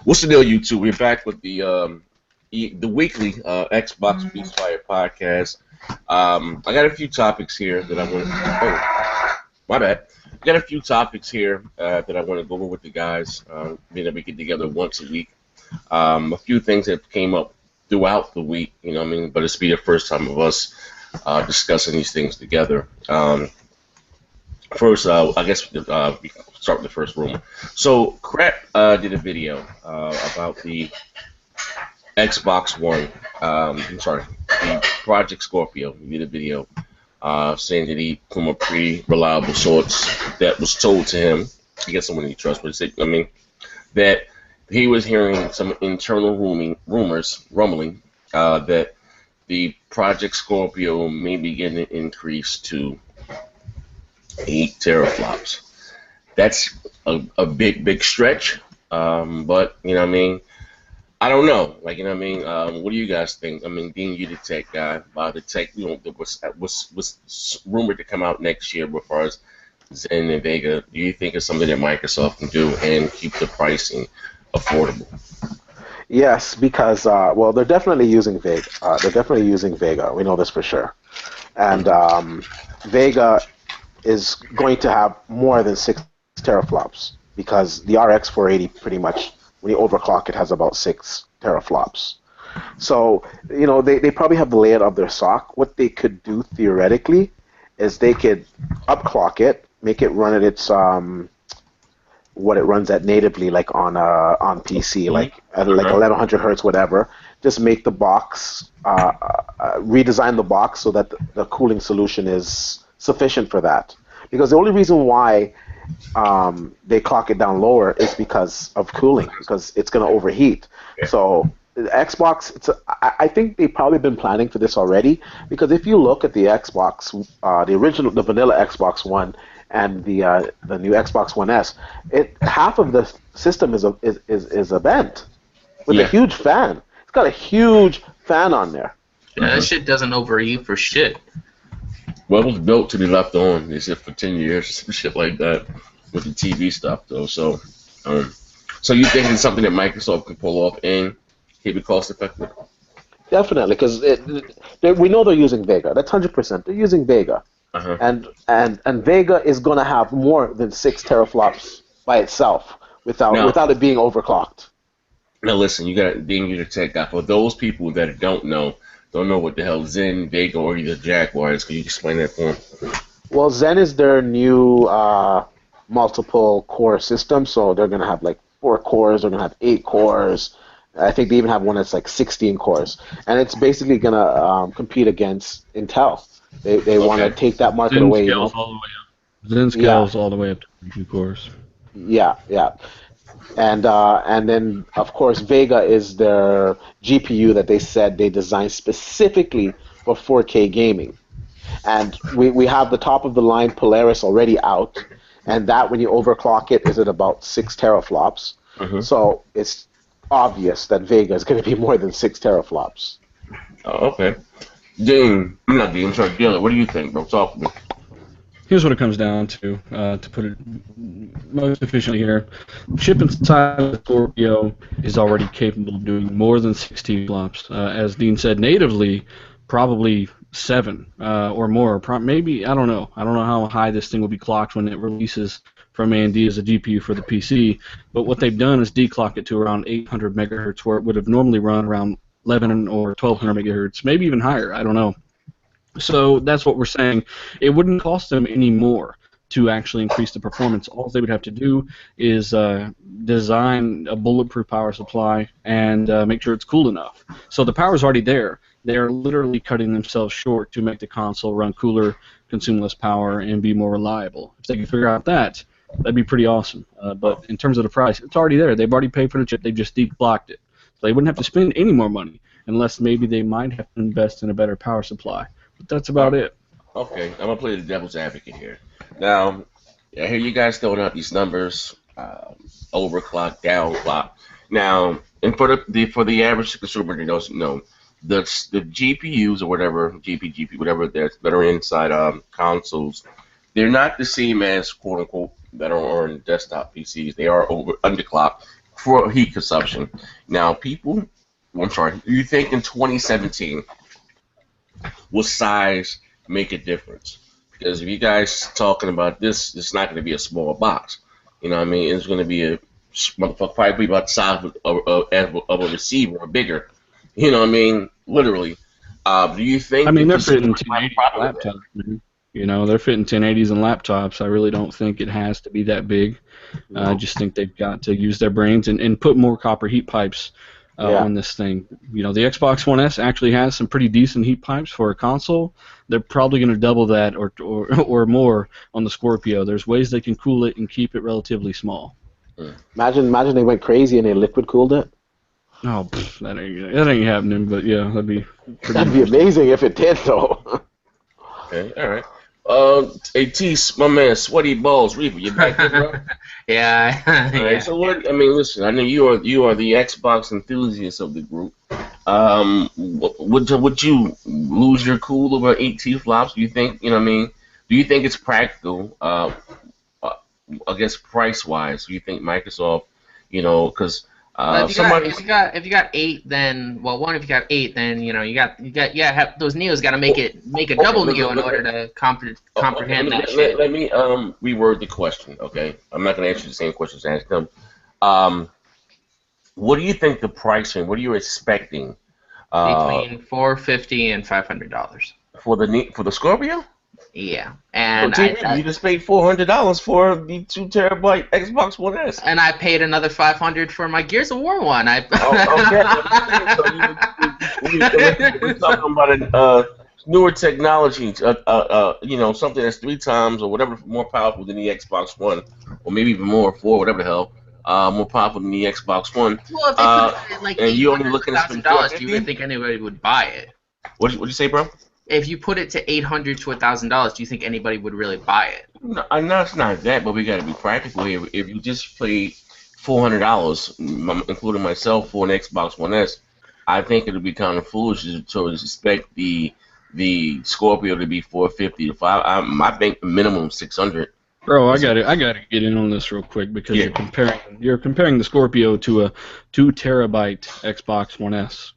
What's the deal, YouTube? We're back with the weekly Xbox Beats Fire podcast. I got a few topics here that I want. Oh, my bad. I got a few topics here that I want to go over with the guys. Being that we get together once a week. A few things that came up throughout the week. You know what I mean? But it's be the first time of us discussing these things together. First, I guess we start with the first rumor. So, Crap did a video about the Xbox One. I'm sorry, the Project Scorpio. He did a video saying that he, from a pretty reliable source that was told to him, he gets someone he trusts, but he said, that he was hearing some internal rumbling that the Project Scorpio may be getting an increase to 8 teraflops. That's a big stretch, but you know what I mean. I don't know, like, you know what I mean. What do you guys think? I mean, being you the tech guy, the tech, what's rumored to come out next year as far as Zen and Vega. Do you think it's something that Microsoft can do and keep the pricing affordable? Yes, because well, they're definitely using Vega. We know this for sure, and Vega is going to have more than 6 teraflops because the RX 480 pretty much, when you overclock it, has about 6 teraflops. So, you know, they probably have the layout of their SoC. What they could do theoretically is they could upclock it, make it run at its what it runs at natively, like on PC, like at like 1100 hertz, whatever. Just make the box, redesign the box so that the cooling solution is sufficient for that. Because the only reason why they clock it down lower is because of cooling, because it's going to overheat. Yeah. So the Xbox, I think they've probably been planning for this already, because if you look at the Xbox, the vanilla Xbox One and the new Xbox One S, half of the system is a vent with a huge fan. It's got a huge fan on there. Yeah, that shit doesn't overheat for shit. Well, it was built to be left on. They said for 10 years, some shit like that with the TV stuff, though. So, so you think it's something that Microsoft can pull off and keep it cost effective? Definitely, because we know they're using Vega. That's 100%. They're using Vega, and Vega is going to have more than 6 teraflops by itself without it being overclocked. Now, listen, you got being your tech guy. For those people that don't know what the hell Zen, Vega, or either Jaguar is. Can you explain that for them? Well, Zen is their new multiple core system, so they're going to have like 4 cores, they're going to have 8 cores. I think they even have one that's like 16 cores. And it's basically going to compete against Intel. They want to take that market away. Scales all the way up. Zen scales all the way up to 2 cores. Yeah. And then, of course, Vega is their GPU that they said they designed specifically for 4K gaming. And we have the top-of-the-line Polaris already out, and that, when you overclock it, is at about 6 teraflops. So it's obvious that Vega is going to be more than 6 teraflops. Oh, okay. Dean, what do you think, bro? Talk to me. Here's what it comes down to put it most efficiently here. The chip inside of the Scorpio is already capable of doing more than 16 flops. As Dean said, natively, probably 7 or more. Maybe, I don't know. I don't know how high this thing will be clocked when it releases from AMD as a GPU for the PC. But what they've done is declock it to around 800 megahertz, where it would have normally run around 11 or 1200 megahertz, maybe even higher. I don't know. So that's what we're saying. It wouldn't cost them any more to actually increase the performance. All they would have to do is design a bulletproof power supply and make sure it's cool enough. So the power's already there. They're literally cutting themselves short to make the console run cooler, consume less power, and be more reliable. If they can figure out that, that'd be pretty awesome. But in terms of the price, it's already there. They've already paid for the chip. They just declocked it. So they wouldn't have to spend any more money unless maybe they might have to invest in a better power supply. But that's about it. Okay, I'm going to play the devil's advocate here. Now, I hear you guys throwing out these numbers, overclock, downclock. Now, and for the average consumer that doesn't know, the GPUs or whatever, GP, whatever that are inside consoles, they're not the same as, quote-unquote, that are on desktop PCs. They are underclocked for heat consumption. Now, I'm sorry, you think in 2017, will size make a difference? Because if you guys talking about this, it's not going to be a small box. You know what I mean? It's going to be a motherfucker probably about the size of a receiver or bigger. You know what I mean? Literally. Do you think? I mean, they're fitting 1080s laptops, man. You know, they're fitting 1080s and laptops. I really don't think it has to be that big. I just think they've got to use their brains and put more copper heat pipes on this thing. You know, the Xbox One S actually has some pretty decent heat pipes for a console. They're probably going to double that or more on the Scorpio. There's ways they can cool it and keep it relatively small. Imagine they went crazy and they liquid cooled it. Oh, that ain't happening. But yeah, that'd be amazing if it did, though. Okay, all right. Hey, T, my man, Sweaty Balls, Reaper, you back there, bro? Yeah. All right. So what? I mean, listen. I know you are the Xbox enthusiast of the group. Would you lose your cool over 8 T-flops? Do you think? You know what I mean? Do you think it's practical? I guess price-wise, do you think Microsoft? You know, because if you got 8, then if you got 8, then you got those Neos got to make a double Neo in order to comprehend that shit. Let me reword the question, okay? I'm not gonna answer the same questions I asked them. What do you think the pricing? What are you expecting? Between $450 and $500 for the Scorpio? Yeah, and you just paid $400 for the 2 terabyte Xbox One S, and I paid another $500 for my Gears of War one. Okay. We're talking about a newer technology, something that's 3 times or whatever more powerful than the Xbox One, or maybe even more, 4, whatever the hell, more powerful than the Xbox One. Well, if they put it like and you only looking at $800,000, do you think anybody would buy it? What'd you say, bro? If you put it to $800 to $1,000, do you think anybody would really buy it? No, it's not that, but we got to be practical here. If you just paid $400, including myself, for an Xbox One S, I think it would be kind of foolish to expect the Scorpio to be $450 to $500. I think minimum $600. Bro, I gotta get in on this real quick because you're comparing the Scorpio to a 2 terabyte Xbox One S.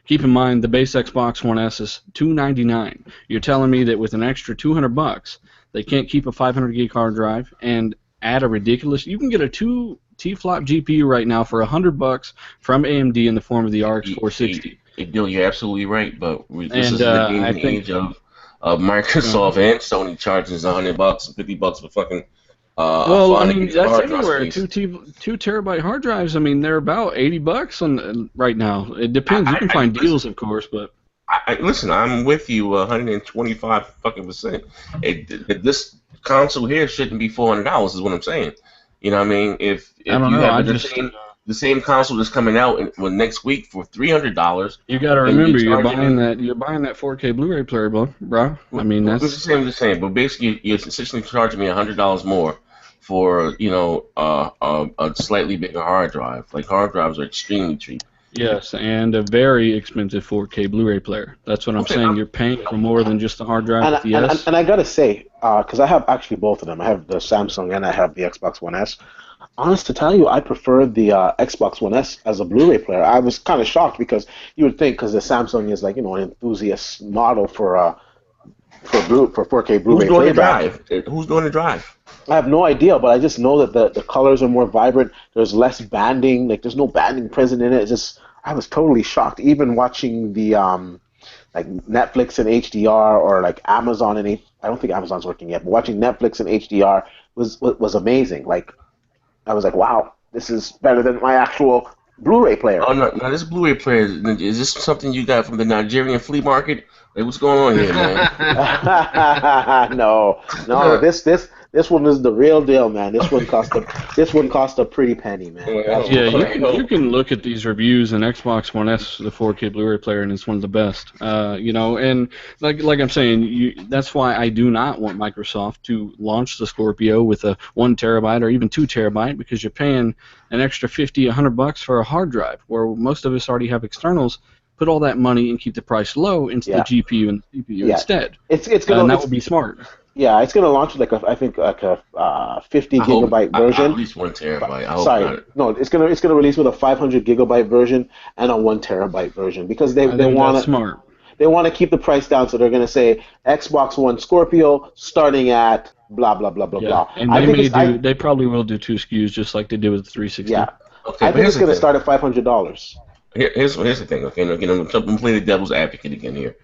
Keep in mind the base Xbox One S is $299. You're telling me that with an extra $200, they can't keep a 500 gig hard drive and add a ridiculous. You can get a 2 T-flop GPU right now for $100 from AMD in the form of the RX 460. You're absolutely right, but this is the game age of Microsoft and Sony charges $100 and $50 for fucking. Well, I mean that's everywhere. 2 terabyte hard drives. I mean they're about $80 on right now. It depends. You can find deals, of course, but. Listen, I'm with you 125 fucking %. This console here shouldn't be $400. Is what I'm saying. You know what I mean? If you have the same console that's coming out next week for $300. You got to remember, you're buying that 4K Blu-ray player, bro. I mean, that's the same. But basically, you're essentially charging me $100 more for a slightly bigger hard drive. Like hard drives are extremely cheap. Yes, and a very expensive 4K Blu-ray player. That's what I'm saying. You're paying for more than just the hard drive. And I gotta say, because I have actually both of them. I have the Samsung and I have the Xbox One S. Honest to tell you, I prefer the Xbox One S as a Blu-ray player. I was kind of shocked because you would think, because the Samsung is like an enthusiast model for 4K Blu-ray playback. Who's doing the drive? I have no idea, but I just know that the colors are more vibrant. There's less banding. Like there's no banding present in it. It's just I was totally shocked. Even watching the like Netflix in HDR or like Amazon I don't think Amazon's working yet, but watching Netflix in HDR was amazing. Like I was like, wow, this is better than my actual Blu-ray player. Oh no, this Blu-ray player is this something you got from the Nigerian flea market? Like, what's going on here, man? No, this one is the real deal, man. This one cost a pretty penny, man. Yeah, you can look at these reviews in Xbox One S, the 4K Blu-ray player, and it's one of the best. And like I'm saying, that's why I do not want Microsoft to launch the Scorpio with a 1 terabyte or even 2 terabyte because you're paying an extra $50, $100 for a hard drive, where most of us already have externals. Put all that money and keep the price low into the GPU and CPU instead. It's gonna, and that would be smart. Yeah, it's gonna launch like I think like a 50 I hope gigabyte at version. least 1 terabyte. I hope Sorry, not. no, it's gonna release with a 500 gigabyte version and a 1 terabyte version because I think that's want to smart. they want to keep the price down. So they're gonna say Xbox One Scorpio starting at blah blah blah blah Yeah, blah. and I they think may it's do. They probably will do 2 SKUs just like they did with the 360. yeah, Okay, I but think here's it's the gonna thing. start at $500. Here's the thing. Okay, again, I'm completely devil's advocate again here.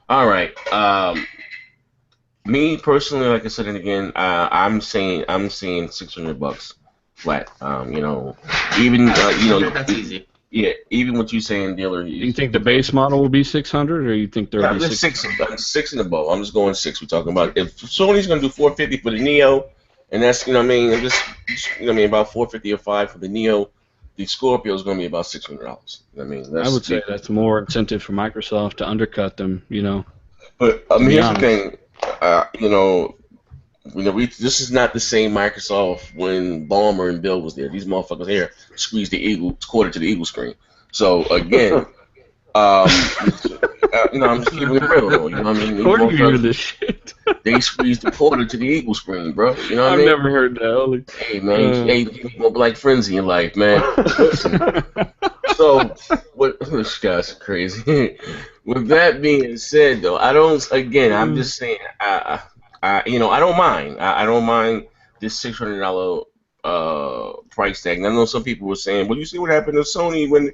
All right. Me personally, like I said, and again, I'm saying $600 flat. Even That's easy. yeah, even what you saying, dealer. Do you think the base model will be 600, or you think Yeah, there'll I'm be just 6? six and above. I'm just going six. We're talking about if Sony's gonna do 450 for the Neo, and that's what I mean. I'm just what I mean, about 450 or five for the Neo. The Scorpio is gonna be about $600. I mean, I would say that's more incentive for Microsoft to undercut them. But To be here's the honest. thing. This is not the same Microsoft when Ballmer and Bill was there. These motherfuckers here squeezed the quarter to the Eagle screen. So again, I'm just keeping it real. Though, you know what I mean? These Where do you hear motherfuckers, this shit? they squeezed the quarter to the Eagle screen, bro. You know what I I've mean? never heard that. Holy. Hey man, hey, you need more Black Frenzy in life, man. Listen. So what? This guy's crazy. With that being said, though, I don't. Again, I'm just saying. I don't mind. I don't mind this $600 price tag. And I know some people were saying, "Well, you see what happened to Sony when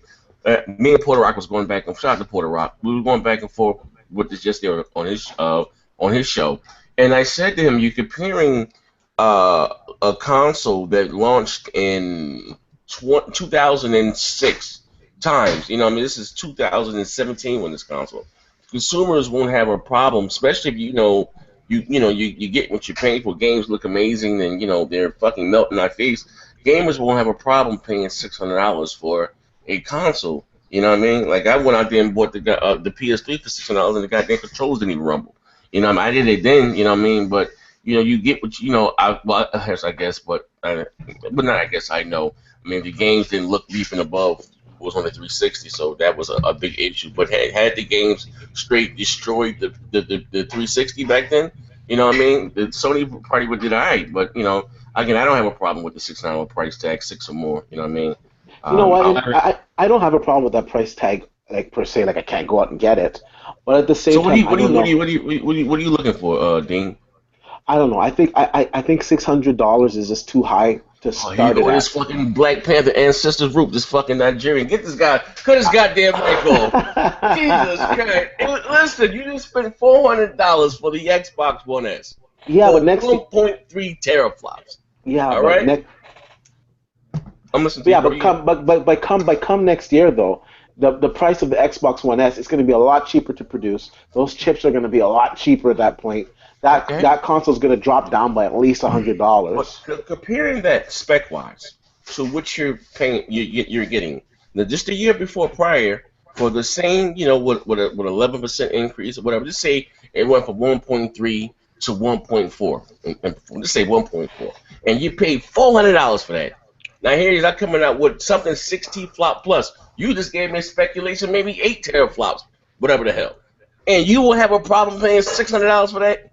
me and Porter Rock was going back and shout out to Porter Rock. We were going back and forth with this just there on his show." And I said to him, "You're comparing a console that launched in 2006 times. I mean, this is 2017 when this console. Consumers won't have a problem, especially if you get what you're paying for. Games look amazing, and they're fucking melting our face. Gamers won't have a problem paying $600 for a console. You know what I mean? Like I went out there and bought the PS3 for $600, and the goddamn controls didn't even rumble. I did it then. You know what I mean? But you get what I guess, but not I guess I know. I mean, the games didn't look leaping above was on the 360, so that was a big issue. But had the games straight destroyed the 360 back then, you know what I mean? The Sony probably would did all right, but again, I don't have a problem with the $600 price tag, six or more. You know what I mean? You know what? I don't have a problem with that price tag, like per se. Like I can't go out and get it, but at the same So time, I don't know. what are you looking for, Dean? I don't know. I think $600 is just too high to Oh, start here you it go with at. this fucking Black Panther ancestors group, this fucking Nigerian. Get this guy, cut his goddamn mic off. Jesus Christ. Listen, you just spent $400 for the Xbox One S. Yeah, for but next 1.3 teraflops. yeah, All but right? next I'm listening to yeah, you, bro. but come next year though, the price of the Xbox One S is going to be a lot cheaper to produce. Those chips are going to be a lot cheaper at that point. That console is going to drop down by at least $100. But comparing that spec-wise to what you're paying, you're getting now, just a year before prior for the same, with 11% increase or whatever. Just say it went from 1.3 to 1.4, and just say 1.4, and you paid $400 for that. Now here you're not coming out with something 60 flop plus. You just gave me speculation, maybe 8 teraflops, whatever the hell, and you will have a problem paying $600 for that.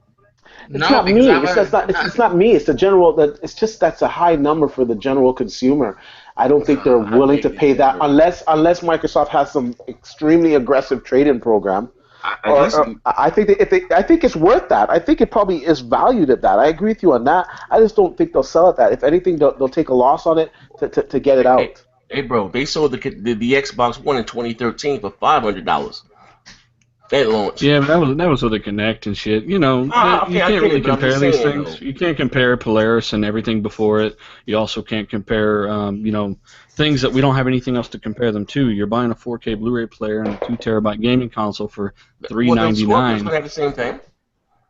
It's No, not because me. I'm It's not me. It's the general. It's just that's a high number for the general consumer. I don't think they're I willing to think pay it's that different. unless Microsoft has some extremely aggressive trade-in program. Listen, I think I think it's worth that. I think it probably is valued at that. I agree with you on that. I just don't think they'll sell it that. If anything, they'll take a loss on it to get it hey, out. hey, bro, they sold the Xbox One in 2013 for $500. That launch. Yeah, but that was with the Connect and shit. You Okay, can't I get really it, but I'm compare just these saying, things. though. You can't compare Polaris and everything before it. You also can't compare, things that we don't have anything else to compare them to. You're buying a 4K Blu-ray player and a 2 terabyte gaming console for Well, the Scorpio's $399. gonna have the same thing.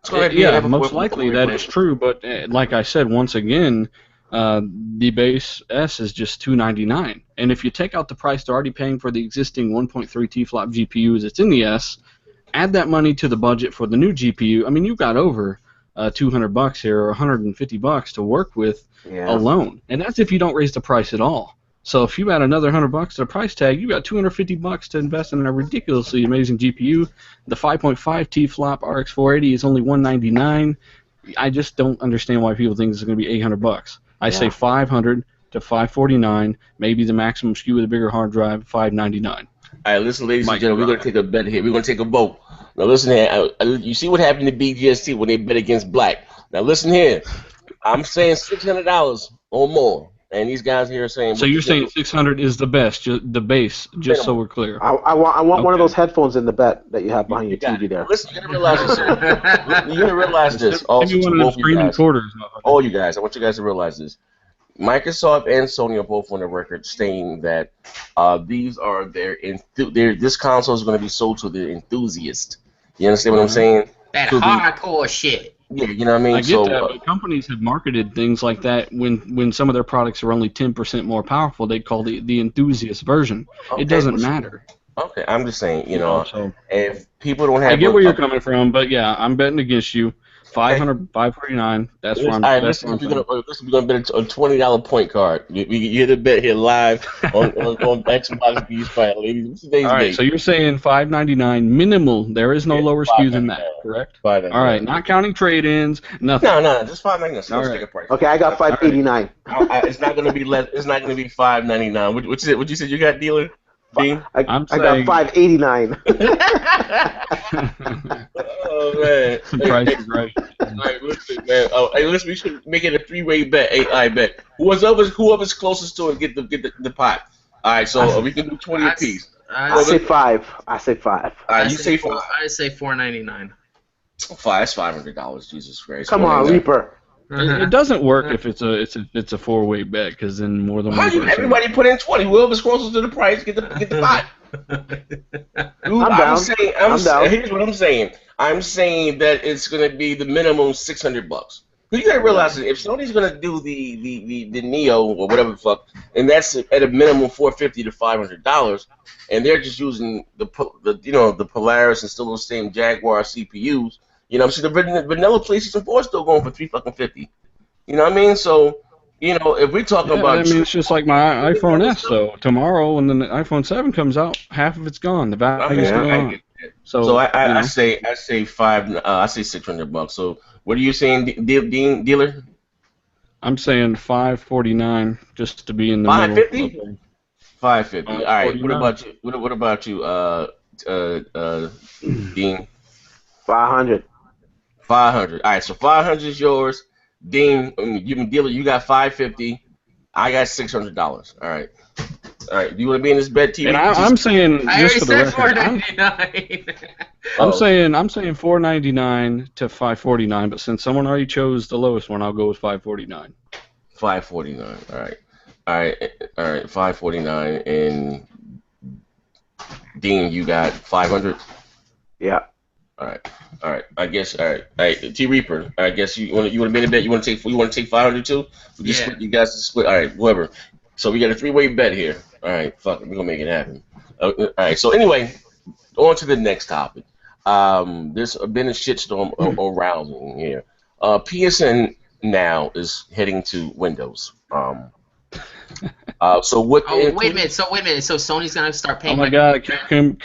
It's gonna have Yeah, the most likely that is true. But like I said, once again, the base S is just $299. And if you take out the price they're already paying for the existing 1.3 T-flop GPUs that's in the S, add that money to the budget for the new GPU. I mean, you've got over $200 here or $150 to work with Yeah. alone, and that's if you don't raise the price at all. So if you add another $100 to the price tag, you got $250 to invest in a ridiculously amazing GPU. The 5.5 T-flop RX 480 is only $199. I just don't understand why people think it's going to be $800. I say 500 to 549, maybe the maximum SKU with a bigger hard drive, 599. All right, listen, ladies and gentlemen, we're going to take a bet here. We're going to take a vote. Now, listen here. You see what happened to BGST when they bet against Black. Now, listen here. I'm saying $600 or more. And these guys here are saying... So you're saying 600 is the best, the base, just so we're clear. I want one of those headphones in the bet that you have behind your TV there. Listen, you got to realize this. You got to realize this. Also, Maybe one of those screen recorders. All you guys, I want you guys to realize this. Microsoft and Sony are both on the record saying that these are this console is going to be sold to the enthusiast. You understand what I'm saying? That hardcore shit. Yeah, you know what I mean? I get that, but companies have marketed things like that when some of their products are only 10% more powerful, they call the enthusiast version. Okay, it doesn't matter. Okay, I'm just saying, so if people don't have... I get where you're coming from, but yeah, I'm betting against you. 500, 549. That's where I'm. All right, listen, we're gonna bet a $20 point card. You hear the bet here live on Xbox Beast Fight, ladies. What's today's date? All right, so you're saying 599 minimal. There is no lower SKU than that, correct? All right, not counting trade-ins, nothing. No, just 599. All right. Price. Okay, I got 589. It's not gonna be less. It's not gonna be 599. What you said? You got, dealer? Dean? I got 589. Oh man, price is right. All right, listen, man. Listen, we should make it a three-way bet. I bet. Whoever's closest to it get the pot. All right, so we can do 20 apiece. I say 5. I say 5. All right, you say 5. I say $499. 5. That's $500. Jesus Christ. Come on, Reaper. It doesn't work if it's a four-way bet, because then more than one person. Everybody put in 20. Whoever's closest to the price get the pot. Dude, I'm down. Here's what I'm saying. I'm saying that it's gonna be the minimum $600. You gotta realize that if Sony's gonna do the Neo or whatever the fuck, and that's at a minimum $450 to $500, and they're just using the Polaris and still those same Jaguar CPUs. You know, I'm saying the vanilla PlayStation 4 is still going for $350. You know what I mean? So, if we're talking about... I mean, it's just like my iPhone S, though. Tomorrow, when the iPhone 7 comes out, half of it's gone. The value's gone. So I say $600. So, what are you saying, dealer? I'm saying $549 just to be in the $550? middle. $550. All right. What about you? Dean? 500. 500. All right, so 500 is yours. Dean, dealer, you got 550. I got $600. All right. Do you want to be in this bet, TV? And I'm saying, just for the record, I'm saying $499 to $549. But since someone already chose the lowest one, I'll go with $549. $549. All right. $549. And Dean, you got 500. Yeah. All right. I guess. All right. T Reaper. I guess you want to be in a bet. You want to take 500 too? Split, you guys split. All right. Whoever. So we got a three-way bet here. All right. Fuck it. We're gonna make it happen. All right. So anyway, on to the next topic. There's been a shitstorm around here. PSN now is heading to Windows. So what? Wait a minute. So Sony's gonna start paying. Oh my God,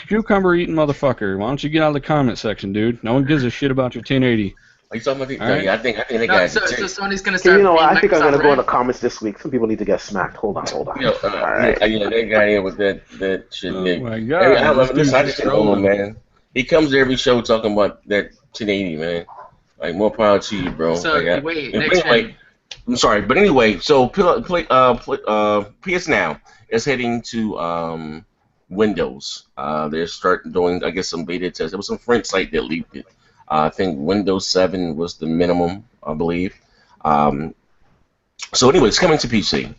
cucumber eating motherfucker! Why don't you get out of the comment section, dude? No one gives a shit about your 1080. Are you talking about the? Right. Yeah, I think they got. So Sony's gonna start. I think I'm gonna go in the comments this week. Some people need to get smacked. Hold on. All right. Yeah, that guy here with that shit. Oh my God! Listen, I just know him, man. He comes to every show talking about that 1080, man. Like, more power to you, bro. So anyway, I'm sorry, but anyway, so PS Now is heading to Windows. They're starting doing, I guess, some beta tests. There was some French site that leaked it. I think Windows 7 was the minimum, I believe. So anyway, it's coming to PC.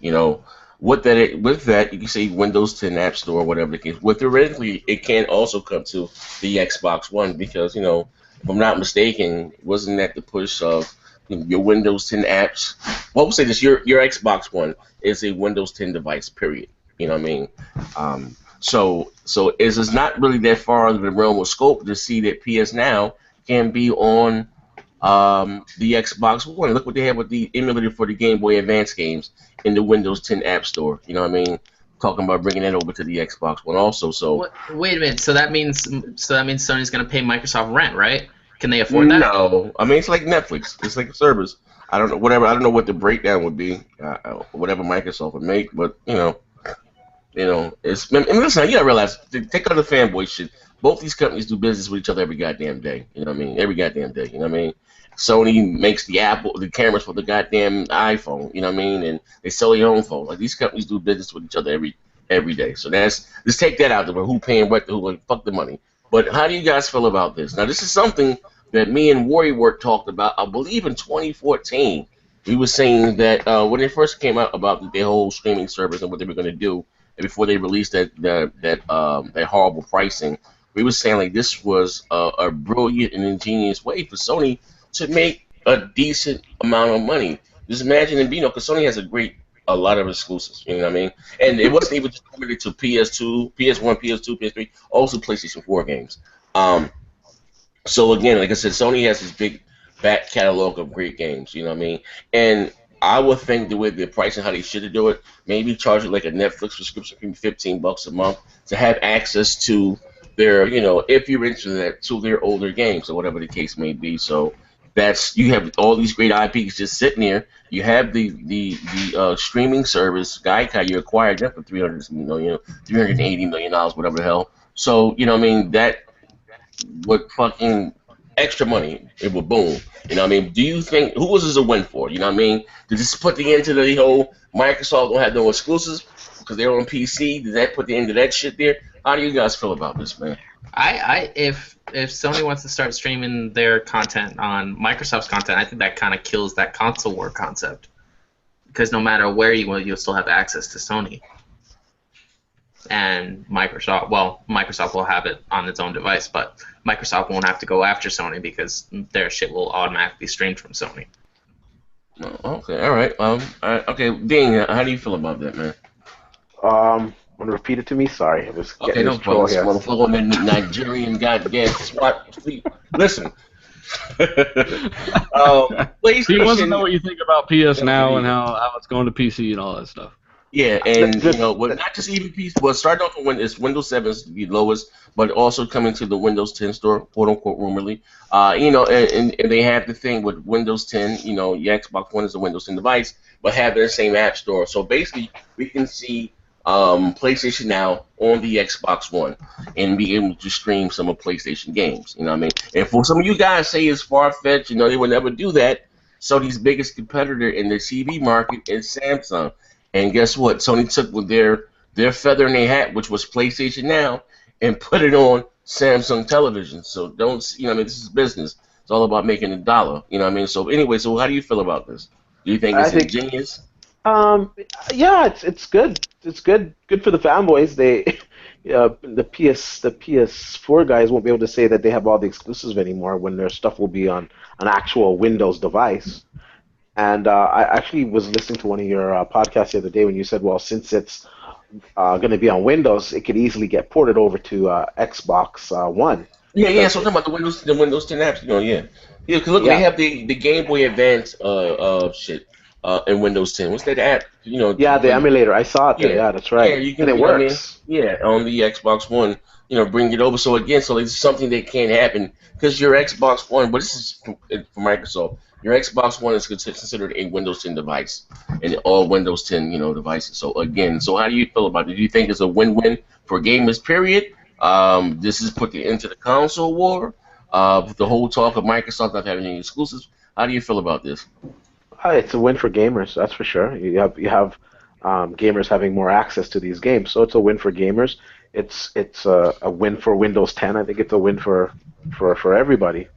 With that, you can say Windows 10 App Store, whatever the case. Theoretically, it can also come to the Xbox One because, if I'm not mistaken, wasn't that the push of your Windows 10 apps? Well, we'll say this: your Xbox One is a Windows 10 device. Period. You know what I mean? So it's not really that far in the realm of scope to see that PS Now can be on the Xbox One. Look what they have with the emulator for the Game Boy Advance games in the Windows 10 App Store. You know what I mean? Talking about bringing that over to the Xbox One also. So wait a minute. So that means Sony's going to pay Microsoft rent, right? Can they afford that? No, I mean it's like Netflix. It's like a service. I don't know whatever. I don't know what the breakdown would be. Whatever Microsoft would make, but it's. And listen, you gotta realize, take out the fanboy shit. Both these companies do business with each other every goddamn day. You know what I mean? Every goddamn day. You know what I mean? Sony makes the cameras for the goddamn iPhone. You know what I mean? And they sell their own phone. Like these companies do business with each other every day. So let's take that out there. Who paying what to who? Like, fuck the money. But how do you guys feel about this? Now, this is something that me and Warrior talked about, I believe, in 2014. We were saying that when it first came out about their whole streaming service and what they were going to do, and before they released that horrible pricing, we were saying like this was a brilliant and ingenious way for Sony to make a decent amount of money. Just imagine, and because Sony has a lot of exclusives, you know what I mean? And it wasn't even just limited to PS2, PS1, PS2, PS3, also PlayStation 4 games. So again, like I said, Sony has this big back catalog of great games, you know what I mean? And I would think the way they're pricing, how they should do it, maybe charge it like a Netflix subscription fee, $15 a month, to have access to their, if you're into that, to their older games or whatever the case may be. So you have all these great IPs just sitting there. You have the streaming service, Gaikai, you acquired that for $380 million, whatever the hell. So, you know what I mean, that would fucking extra money, it would boom. You know what I mean? Do you think, who was this a win for? You know what I mean? Did this put the end to the whole Microsoft don't have no exclusives because they're on PC? Did that put the end to that shit there? How do you guys feel about this, man? If Sony wants to start streaming their content on Microsoft's content, I think that kind of kills that console war concept. Because no matter where you go, you'll still have access to Sony. And Microsoft will have it on its own device, but Microsoft won't have to go after Sony because their shit will automatically stream from Sony. Okay, all right. Okay, Ding, how do you feel about that, man? Want to repeat it to me? Sorry, I was okay, no problem. This motherfucker in Nigerian goddamn SWAT fleet. Listen. PlayStation. He wants to know what you think about PS Now and how it's going to PC and all that stuff. Yeah, and not just even PC. Well, starting off with Windows 7 is the lowest, but also coming to the Windows 10 store, quote unquote, rumorly. And they have the thing with Windows 10. Your Xbox One is a Windows 10 device, but having the same app store. So basically, we can see PlayStation Now on the Xbox One and be able to stream some of PlayStation games. You know what I mean? And for some of you guys say it's far-fetched, they would never do that. Sony's biggest competitor in the TV market is Samsung. And guess what? Sony took with their feather in their hat, which was PlayStation Now, and put it on Samsung television. So this is business. It's all about making a dollar. You know what I mean? So anyway, so how do you feel about this? Do you think it's ingenious? Yeah, it's good. It's good for the fanboys. The PS4 guys won't be able to say that they have all the exclusives anymore when their stuff will be on an actual Windows device. And I actually was listening to one of your podcasts the other day when you said, well, since it's going to be on Windows, it could easily get ported over to Xbox One. Yeah. So I'm talking about the Windows 10 apps. Because look, they have the Game Boy Advance shit. In Windows 10, what's that app? Yeah, the emulator. I saw it there. Yeah, that's right. Yeah, you can. And it works. On the Xbox One, bring it over. So again, it's something that can't happen because your Xbox One. But this is for Microsoft. Your Xbox One is considered a Windows 10 device, and all Windows 10, devices. So again, how do you feel about it? Do you think it's a win-win for gamers? Period. This is put into the console war. The whole talk of Microsoft not having any exclusives. How do you feel about this? It's a win for gamers, that's for sure. You have gamers having more access to these games, so it's a win for gamers. It's a win for Windows 10. I think it's a win for everybody.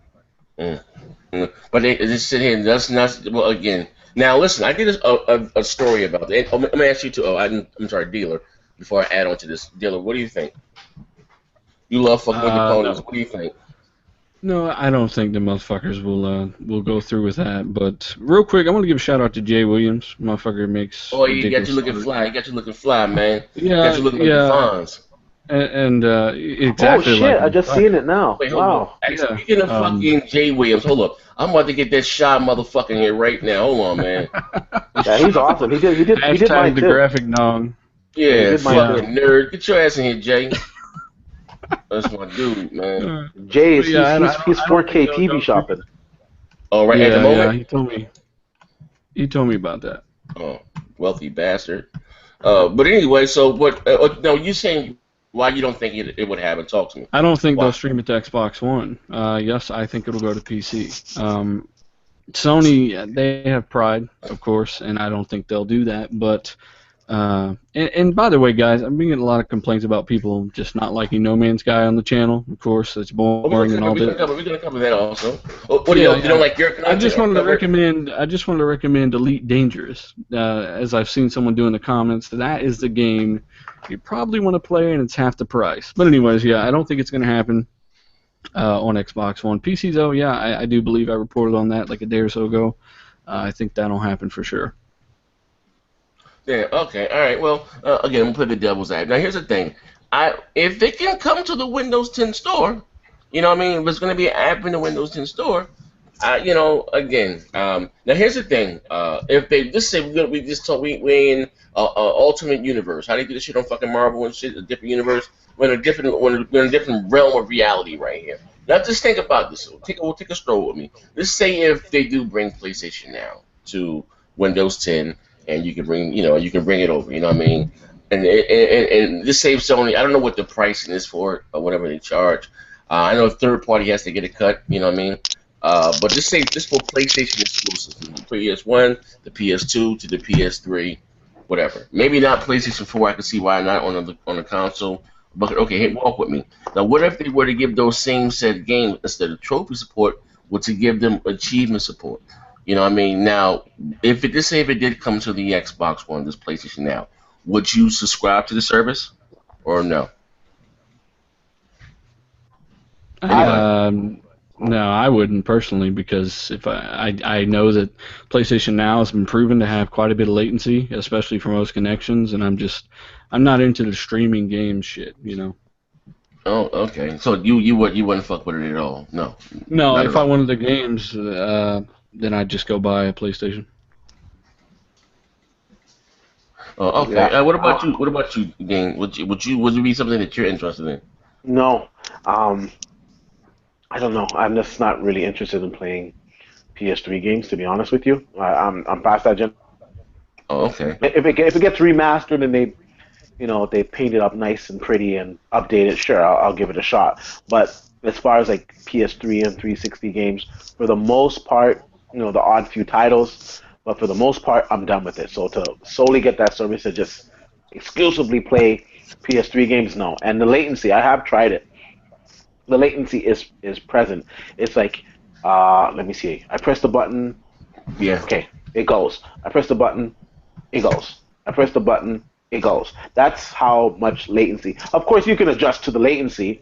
But they just sit here and that's not. Well, again, now listen. I did a story about it. Let me ask you too. I'm sorry, Dealer. Before I add on to this, Dealer, what do you think? You love fucking with your ponies. What do you think? No, I don't think the motherfuckers will go through with that. But real quick, I want to give a shout out to Jay Williams. Motherfucker makes. Oh, you got you looking fly. You got you looking fly, man. Yeah, got you looking like the Fonz. And exactly. Oh shit! Like I just seen it now. Wait, wow. Speaking of fucking Jay Williams, hold up. I'm about to get that shy motherfucker in here right now. Hold on, man. Yeah, he's awesome. He did mine the too. graphic nong. Yeah, fucking nerd. Get your ass in here, Jay. That's my dude, man. Jay, Yeah, he's I don't 4K think they'll TV go shopping. Oh, right at the Yeah, moment. he told me about that. Oh, wealthy bastard. But anyway, so what? No, you saying why you don't think it would happen? Talk to me. I don't think Why? they'll stream it to Xbox One. Yes, I think it'll go to PC. Sony, they have pride, of course, and I don't think they'll do that. But and by the way, guys, I'm getting a lot of complaints about people just not liking No Man's Sky on the channel. Of course, it's Oh, boring and all that. we're gonna cover that also. Oh, what do Yeah, you don't like your content? I just wanted to cover? recommend Elite Dangerous. As I've seen someone do in the comments, that is the game you probably want to play, and it's half the price. But anyways, yeah, I don't think it's going to happen on Xbox One. PC though, yeah, I do believe I reported on that like a day or so ago. I think that'll happen for sure. Yeah. Okay. All right. Well, again, we'll play the devil's advocate. Now, here's the thing. If it can come to the Windows 10 store, you know what I mean? If it's going to be an app in the Windows 10 store, again, now here's the thing. If they just say we in alternate universe, how they do this shit on fucking Marvel and shit, a different universe, we're in a different realm of reality right here. Now just think about this. We'll take a stroll with me. Let's say if they do bring PlayStation Now to Windows 10, and you can bring it over. You know what I mean? And this saves Sony. I don't know what the pricing is for it or whatever they charge. I know a third party has to get a cut. You know what I mean? But just say this for PlayStation exclusives, from the PS1, the PS2 to the PS3, whatever. Maybe not PlayStation 4. I can see why not on the console. But okay, hey, walk with me. Now, what if they were to give those same set games instead of trophy support, were to give them achievement support? You know what I mean? Now, if it did come to the Xbox One, this PlayStation Now, would you subscribe to the service or no? No, I wouldn't personally, because if I know that PlayStation Now has been proven to have quite a bit of latency, especially for most connections, and I'm not into the streaming game shit, you know. Oh, okay. So you wouldn't fuck with it at all? No. No, Not if at I all. wanted the games, then I'd just go buy a PlayStation. Oh, okay. Yeah. What about you? What about you, Gang? Would it be something that you're interested in? No, I don't know. I'm just not really interested in playing PS3 games, to be honest with you. I'm past that gen. Oh, okay. If it gets remastered and they paint it up nice and pretty and update it, sure, I'll give it a shot. But as far as like PS3 and 360 games, for the most part, the odd few titles, but for the most part, I'm done with it. So to solely get that service to just exclusively play PS3 games, no. And the latency, I have tried it. The latency is present. It's like, let me see. I press the button, Yeah. okay, it goes. I press the button, it goes. I press the button, it goes. That's how much latency. Of course, you can adjust to the latency,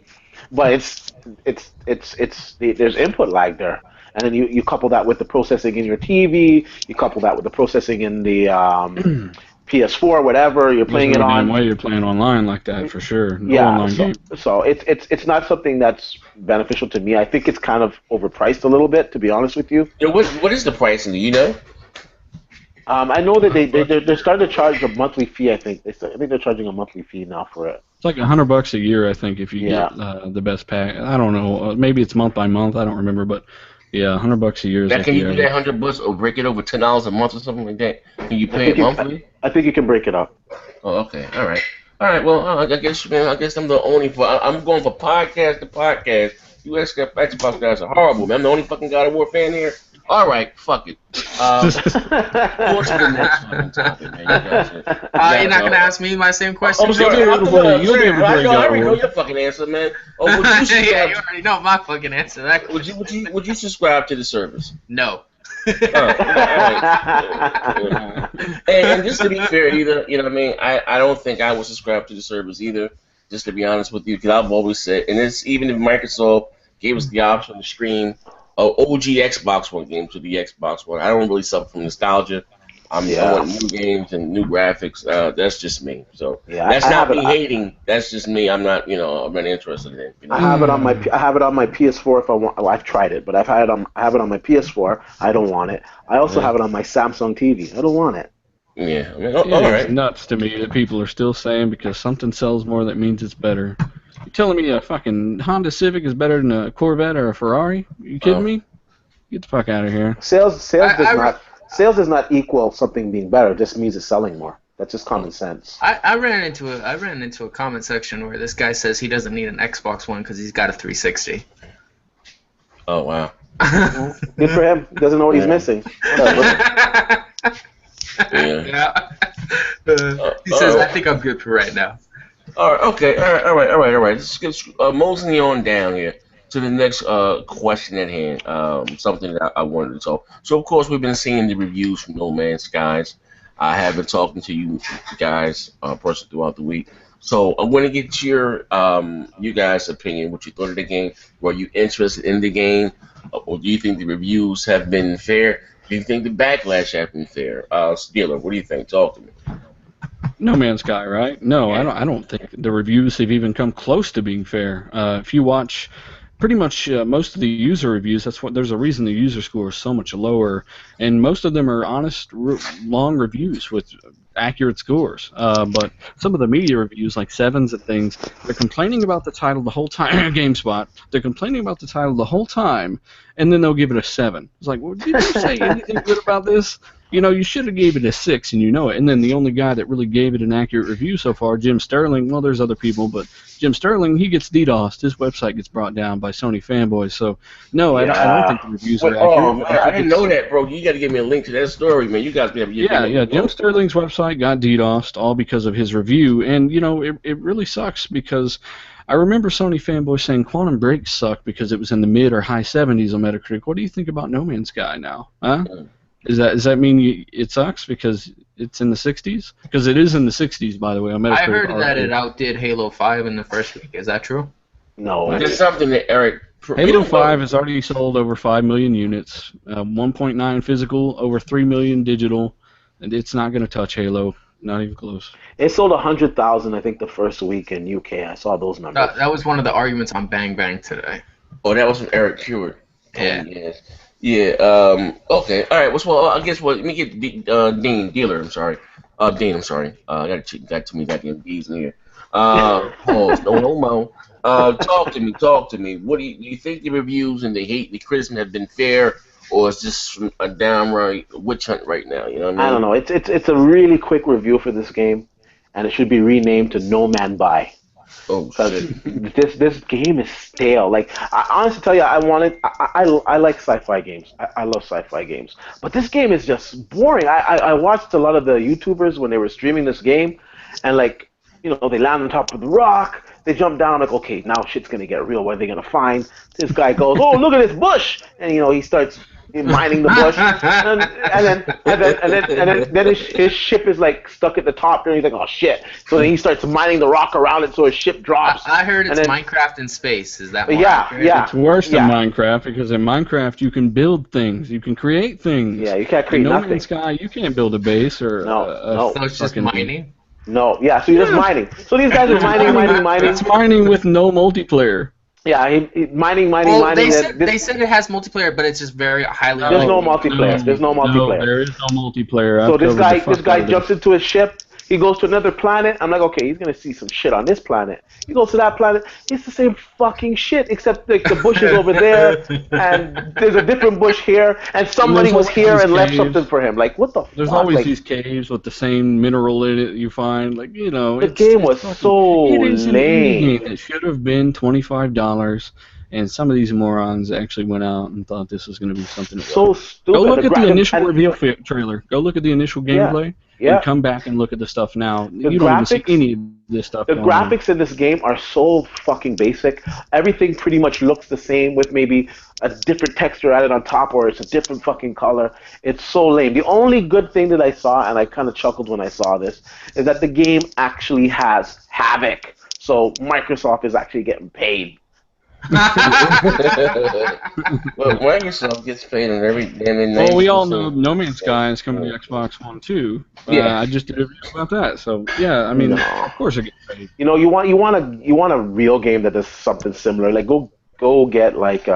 but there's input lag there, and then you couple that with the processing in your TV. You couple that with the processing in the PS4, whatever you're playing There's it no damn on. way you're playing online like that, for sure. No Yeah, online game. so it's not something that's beneficial to me. I think it's kind of overpriced a little bit, to be honest with you. Yeah, what is the pricing? Do you know? I know that they're starting to charge a monthly fee. I think they're charging a monthly fee now for it. It's like $100 a year, I think, if you Yeah. get the best pack. I don't know. Maybe it's month by month. I don't remember, but yeah, $100 a year is Now, like can the you do average. that $100 or break it over $10 a month or something like that? Can you pay it monthly? I think you can break it up. Oh, okay. All right. All right. Well, I guess, man. I guess I'm the only. I'm going for podcast to podcast. You Xbox guys are horrible, man. I'm the only fucking God of War fan here. All right. Fuck it. On to the next fucking topic, man. You guys You're not gonna ask me my same question? I'm sorry. You'll be able to play- you'll be able to play I God of already know War. your fucking answer, man. Oh, would you Yeah, subscribe? you already know my fucking answer. To that Would you subscribe to the service? No. And just to be fair, either, you know what I mean, I don't think I would subscribe to the service either, just to be honest with you, because I've always said, and it's even if Microsoft gave us the option to stream OG Xbox One game to the Xbox One, I don't really suffer from nostalgia. I want new games and new graphics. That's just me. So Yeah, that's I not have me it- hating. That's just me. I'm not interested in it. You know? I have it on my PS4 if I want. Well, I've tried it, but I have it on my PS4. I don't want it. I also have it on my Samsung TV. I don't want it. Yeah. I mean, Yeah, all it's right. nuts to me that people are still saying because something sells more, that means it's better. You telling me a fucking Honda Civic is better than a Corvette or a Ferrari? You kidding me? Get the fuck out of here. Sales does not equal something being better. It just means it's selling more. That's just common sense. I ran into a comment section where this guy says he doesn't need an Xbox One because he's got a 360. Oh wow. Good for him. Doesn't know what he's missing. Yeah. He says, "I think I'm good for right now." All right. Okay. All right. Let's get moseying on down here to the next question at hand. Something that I wanted to talk. So of course we've been seeing the reviews from No Man's Skies. I have been talking to you guys personally throughout the week. So I want to get your you guys' opinion. What you thought of the game? Were you interested in the game, or do you think the reviews have been fair? Do you think the backlash has been fair? Steeler, what do you think? Talk to me. No Man's Sky, right? No, I don't think the reviews have even come close to being fair. If you watch pretty much most of the user reviews, there's a reason the user score is so much lower, and most of them are honest, long reviews with accurate scores. But some of the media reviews, like Sevens and things, they're complaining about the title the whole time. GameSpot, they're complaining about the title the whole time, and then they'll give it a 7. It's like, well, did you say anything good about this? You know, you should have gave it a 6, and you know it. And then the only guy that really gave it an accurate review so far, Jim Sterling. Well, there's other people, but Jim Sterling, he gets DDoSed. His website gets brought down by Sony fanboys. So, no, I don't think the reviews are accurate. I didn't know that, bro. You got to give me a link to that story, man. You guys be able to Jim Sterling's website got DDoSed all because of his review, and you know, it really sucks because I remember Sony fanboys saying Quantum Break sucked because it was in the mid or high 70s on Metacritic. What do you think about No Man's Sky now? Huh? Does that mean it sucks because it's in the 60s? Because it is in the 60s, by the way, on Metacritic. I heard that it outdid Halo 5 in the first week. Is that true? No. There's something that Eric. Halo 5 has already sold over 5 million units, 1.9 physical, over 3 million digital, and it's not going to touch Halo. Not even close. It sold 100,000, I think, the first week in UK. I saw those numbers. That was one of the arguments on Bang Bang today. Oh, that was from Eric Hewitt. Yeah. Yes. Yeah. Okay. All right. Well, I guess let me get Dean Dealer. I'm sorry. Dean. I'm sorry. I got too many goddamn D's in here. Pause. No homo. Talk to me. What do you think the reviews and the criticism have been fair, or is this a downright witch hunt right now? You know what I mean? I don't know. It's a really quick review for this game, and it should be renamed to No Man Buy. Oh, this game is stale. Like, I honestly tell you, I like sci-fi games. I love sci-fi games. But this game is just boring. I watched a lot of the YouTubers when they were streaming this game, and like, you know, they land on top of the rock, they jump down, like, okay, now shit's gonna get real. What are they gonna find? This guy goes, oh, look at this bush, and you know, he starts mining the bush, and then his ship is like stuck at the top there, and he's like, oh shit. So then he starts mining the rock around it, so his ship drops. I heard it's Minecraft in space. Is that yeah. It's worse than Minecraft, because in Minecraft you can build things, you can create things. Yeah, you can't create nothing. No Man's Sky, you can't build a base or no. So it's just mining. No, yeah. So you're just mining. So these guys are mining. It's mining with no multiplayer. Yeah, he mining. Well, they said it has multiplayer, but it's just very highly. There's no multiplayer. There's no multiplayer. There is no multiplayer. So this guy jumps into his ship. He goes to another planet. I'm like, okay, he's gonna see some shit on this planet. He goes to that planet. It's the same fucking shit, except like the bush is over there, and there's a different bush here, and somebody was here and left something for him. Like, what the fuck? There's always these caves with the same mineral in it you find. Like, you know, the game was so lame. It should have been $25. And some of these morons actually went out and thought this was going to be something. So stupid. Go look at the initial reveal trailer. Go look at the initial gameplay. Yeah. And come back and look at the stuff now. You don't even see any of this stuff. The graphics in this game are so fucking basic. Everything pretty much looks the same with maybe a different texture added on top, or it's a different fucking color. It's so lame. The only good thing that I saw, and I kind of chuckled when I saw this, is that the game actually has Havoc. So Microsoft is actually getting paid. Well, Microsoft gets paid on every damn. Well, we all know No Man's Sky is coming to Xbox One too. Yeah, I just did a video about that. So yeah, I mean, of course it gets paid. You know, you want a real game that does something similar. Like go get like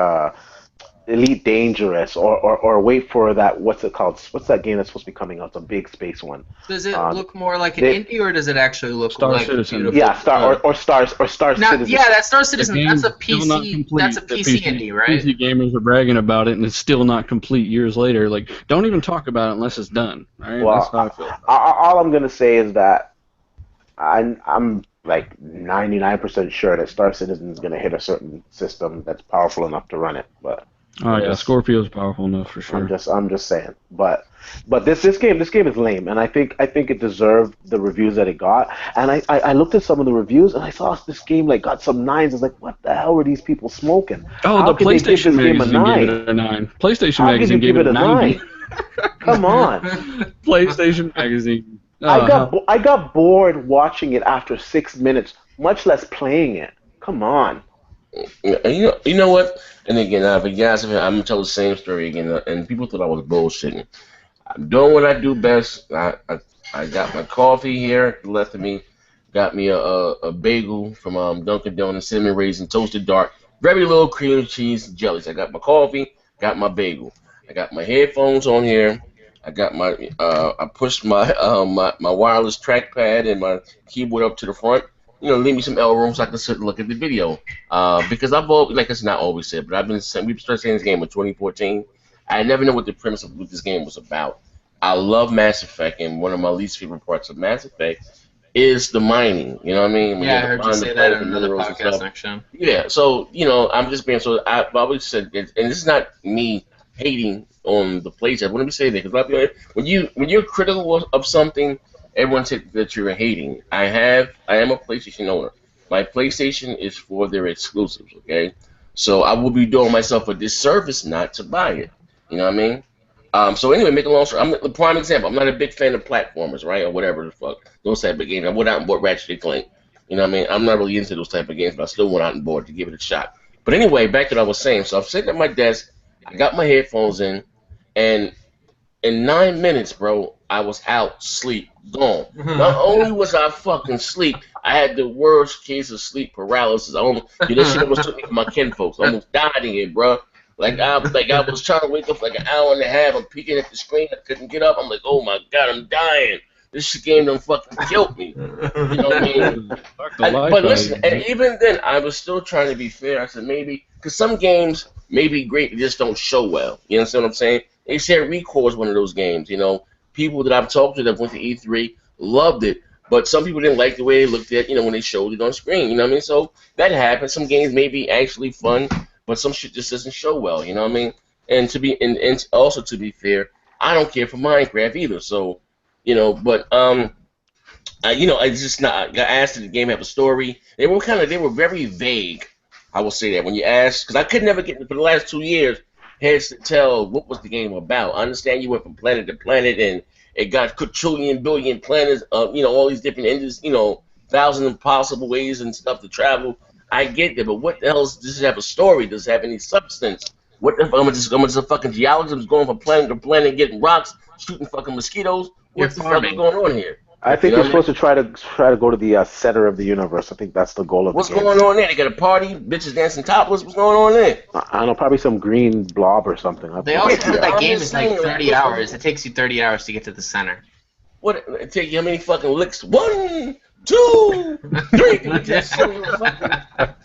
Elite Dangerous or wait for that. What's it called? What's that game that's supposed to be coming out? The big space one. Does it look more like an indie, or does it actually look Star like Citizen. beautiful? Yeah, Star Citizen. Yeah, that's Star Citizen. That's a Still not PC. complete. That's a PC indie, right? PC gamers are bragging about it, and it's still not complete years later. Like, don't even talk about it unless it's done. Right? Well, That's how I feel. all I'm gonna say is that I'm like 99% sure that Star Citizen is gonna hit a certain system that's powerful enough to run it. But Oh yeah, Scorpio's powerful enough for sure. I'm just saying. But this game is lame, and I think it deserved the reviews that it got. And I looked at some of the reviews, and I saw this game like got some 9s. I was like, what the hell were these people smoking? Oh, How the can they give PlayStation this game a magazine 9? gave it a 9. PlayStation How can you magazine give gave it a 9? Come on. PlayStation magazine. I got bored watching it after 6 minutes, much less playing it. Come on. You know what? And again, if you guys, I'm gonna tell the same story again. And people thought I was bullshitting. I'm doing what I do best. I got my coffee here to the left of me. Got me a bagel from Dunkin' Donuts, cinnamon raisin, toasted dark, very little cream cheese jellies. I got my coffee, got my bagel. I got my headphones on here. I got my I pushed my my wireless trackpad and my keyboard up to the front. Leave me some L room so I can sit and look at the video. Because I've always, like it's not always said, but we've started saying this game in 2014. I never know what the premise of what this game was about. I love Mass Effect, and one of my least favorite parts of Mass Effect is the mining. You know what I mean? When Yeah, I heard you say that in another minerals and podcast stuff. section. Yeah, so I'm just being so. I've always said, and this is not me hating on the PlayStation. Let me say that because when you're critical of something, everyone says that you're hating. I am a PlayStation owner. My PlayStation is for their exclusives. Okay, so I will be doing myself a disservice not to buy it. You know what I mean? So anyway, make a long story. I'm the prime example. I'm not a big fan of platformers, right, or whatever the fuck those type of games. I went out and bought Ratchet and Clank. You know what I mean? I'm not really into those type of games, but I still went out and bought it to give it a shot. But anyway, back to what I was saying. So I'm sitting at my desk. I got my headphones in, and in 9 minutes, bro, I was out, sleep, gone. Not only was I fucking sleep, I had the worst case of sleep paralysis. This shit almost took me from my kinfolks. I almost died in it, bro. I was trying to wake up for like an hour and a half. I'm peeking at the screen. I couldn't get up. I'm like, oh my god, I'm dying. This game done fucking killed me. You know what I mean? But listen, and even then, I was still trying to be fair. I said maybe, because some games may be great, but just don't show well. You understand what I'm saying? They said Recall is one of those games. People that I've talked to that went to E3 loved it, but some people didn't like the way they looked at when they showed it on screen. You know what I mean? So that happens. Some games may be actually fun, but some shit just doesn't show well. You know what I mean? And also to be fair, I don't care for Minecraft either. So but I just not got asked did the game have a story. They were very vague. I will say that when you ask, because I could never get for the last 2 years heads to tell what was the game about. I understand you went from planet to planet and it got quadrillion billion planets, all these different engines, 1,000 possible ways and stuff to travel. I get that, but what the hell does it have a story? Does it have any substance? What the I'm just a fucking geologist who's going from planet to planet, getting rocks, shooting fucking mosquitoes. What the fuck is going on here? I think you're supposed to try to go to the center of the universe. I think that's the goal of the game. What's going on there? They got a party, bitches dancing topless. What's going on there? I don't know, probably some green blob or something. They also said that game is like 30 hours. It takes you 30 hours to get to the center. What? It take you how many fucking licks? 1, 2, 3.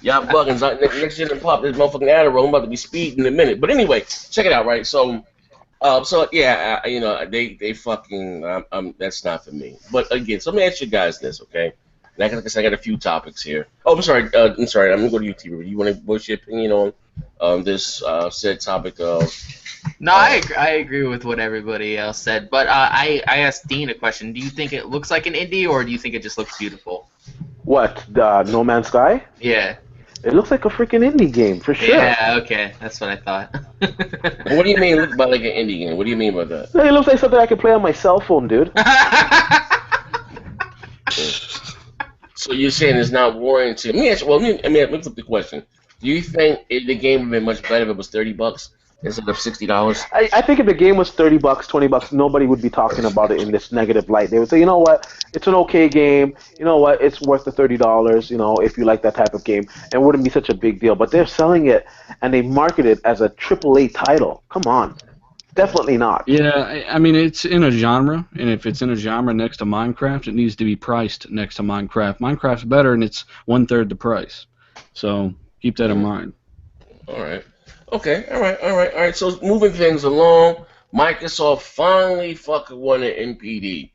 Y'all bugging. Next gen and pop this motherfucking Adderall. I'm about to be speeding in a minute. But anyway, check it out, right? So yeah, they fucking that's not for me. But again, so let me ask you guys this, okay? And I got a few topics here. Oh, I'm sorry. I'm gonna go to you, T. You want to voice your opinion on this said topic of? No, I agree with what everybody else said. But I asked Dean a question. Do you think it looks like an indie, or do you think it just looks beautiful? What? No Man's Sky? Yeah. It looks like a freaking indie game, for sure. Yeah, okay. That's what I thought. What do you mean look by like an indie game? What do you mean by that? It looks like something I can play on my cell phone, dude. So you're saying it's not warranted? Let me flip the question. Do you think the game would have been much better if it was $30 instead of $60. I think if the game was $30, $20, nobody would be talking about it in this negative light. They would say, you know what, it's an okay game. You know what, it's worth the $30. You know, if you like that type of game, it wouldn't be such a big deal. But they're selling it and they market it as a AAA title. Come on, definitely not. Yeah, I mean, it's in a genre, and if it's in a genre next to Minecraft, it needs to be priced next to Minecraft. Minecraft's better, and it's 1/3 the price. So keep that in mind. All right. Okay. All right. So moving things along, Microsoft finally fucking won an NPD.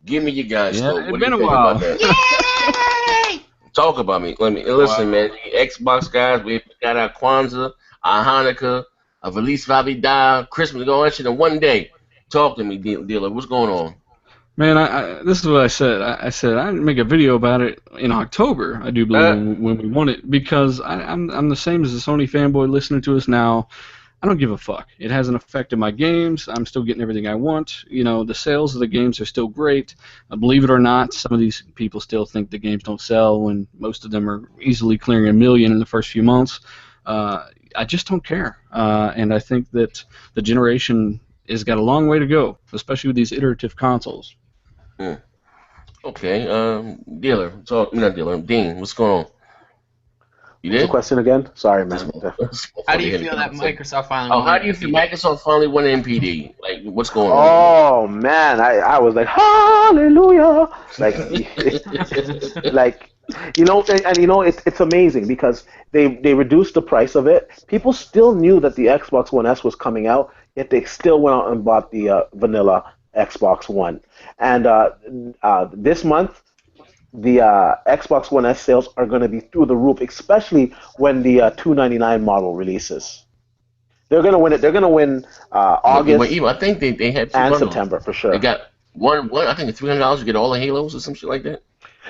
Give me your guys' Yeah, vote. it's What been do you a think while. about that? Yay! Talk about me. Listen, man. The Xbox guys, we got our Kwanzaa, our Hanukkah, our Feliz Navidad, Christmas, all that shit in one day. Talk to me, dealer. What's going on? Man, this is what I said. I said I'd make a video about it in October. I do believe when we won it, because I'm the same as a Sony fanboy listening to us now. I don't give a fuck. It hasn't affected my games. I'm still getting everything I want. You know, the sales of the games are still great. Believe it or not, some of these people still think the games don't sell when most of them are easily clearing 1 million in the first few months. I just don't care. And I think that the generation has got a long way to go, especially with these iterative consoles. Okay. Dealer. Not dealer. Dean, what's going on? You What's the did? question again? Sorry, man. How do you feel that Microsoft finally Oh, won how an do you feel NPD? Microsoft finally won an NPD? Like, what's going on? Oh man, I was like, hallelujah, like like and you know it's amazing because they reduced the price of it. People still knew that the Xbox One S was coming out, yet they still went out and bought the vanilla Xbox One. And this month, the Xbox One S sales are going to be through the roof, especially when the $299 model releases. They're going to win it. They're going to win August Even, I think they had two and bundles. September for They sure. got one. I think $300 you get all the Halos or some shit like that.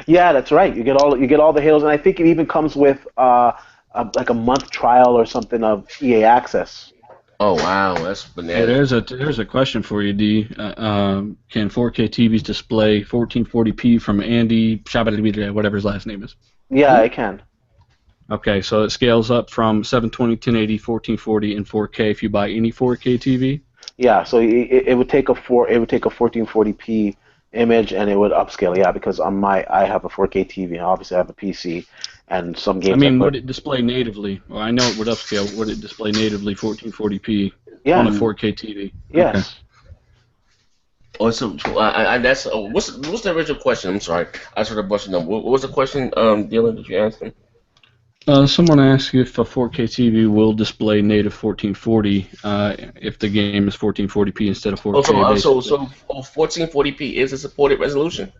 Yeah, that's right. You get all the Halos, and I think it even comes with like a month trial or something of EA Access. Oh wow, that's Hey, bananas. there's a question for you, D. Can 4K TVs display 1440p from Andy Shabbat, whatever his last name is? Yeah, I can. Okay, so it scales up from 720, 1080, 1440, and 4K if you buy any 4K TV. Yeah, so it would take a 1440p image and it would upscale. Yeah, because I have a 4K TV and obviously I have a PC and some games. I mean, would it display natively? Well, I know it would upscale. Would it display natively 1440p on a 4K TV? Yes. Okay. Oh, so that's what's the original question? I'm sorry, I sort of busted up. What was the question, Dylan, that you asked him? Someone asked if a 4K TV will display native 1440 if the game is 1440p instead of 4K. So 1440p is a supported resolution.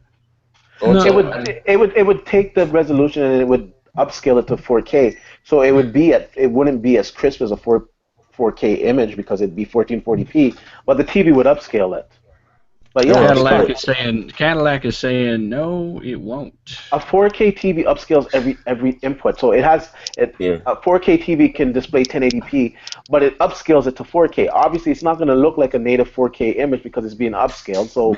No, It would take the resolution and it would upscale it to 4K. So it wouldn't be as crisp as a 4K image because it'd be 1440p, but the TV would upscale it. But yeah, Cadillac is saying no, it won't. a 4K TV upscales every input. So it has a 4K TV can display 1080p, but it upscales it to 4K. Obviously, it's not going to look like a native 4K image because it's being upscaled. So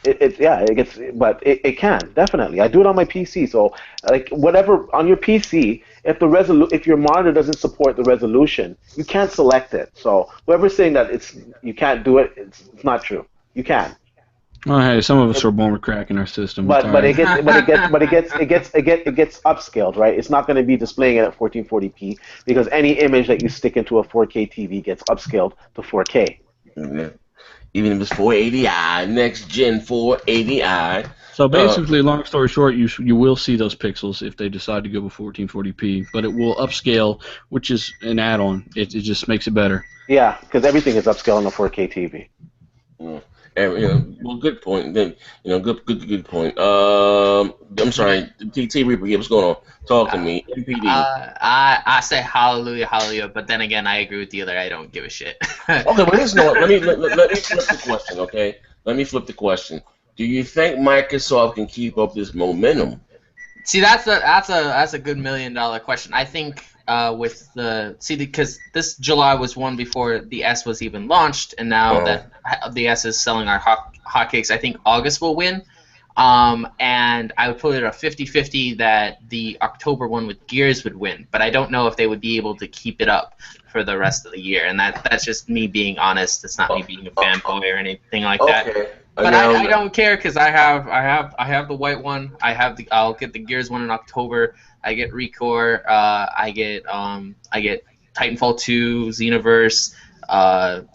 it can definitely. I do it on my PC. So like whatever on your PC, if your monitor doesn't support the resolution, you can't select it. So whoever's saying that you can't do it, it's not true. You can. Well, hey, some of us are born with crack in our system. But it gets upscaled, right? It's not going to be displaying it at 1440p because any image that you stick into a 4K TV gets upscaled to 4K. Yeah. Even if it's 480i, next gen 480i. So basically, long story short, you will see those pixels if they decide to go with 1440p, but it will upscale, which is an add-on. It just makes it better. Yeah, because everything is upscaled on a 4K TV. Yeah. Well, good point. Then good point. I'm sorry, T Reaper. What's going on? Talk to me. NPD. I say hallelujah, but then again, I agree with the other. I don't give a shit. Okay, but here's no. Let me flip the question. Okay, let me flip the question. Do you think Microsoft can keep up this momentum? See, that's a good $1 million question. I think because this July was one before the S was even launched, and now that the S is selling our hotcakes, I think August will win. And I would put it a 50-50 that the October one with Gears would win, but I don't know if they would be able to keep it up for the rest of the year, and that's just me being honest. It's not me being a fanboy or anything like that. Okay. But I don't care because I have the white one. I'll get the Gears one in October. I get Recore. I get Titanfall 2, Xenoverse,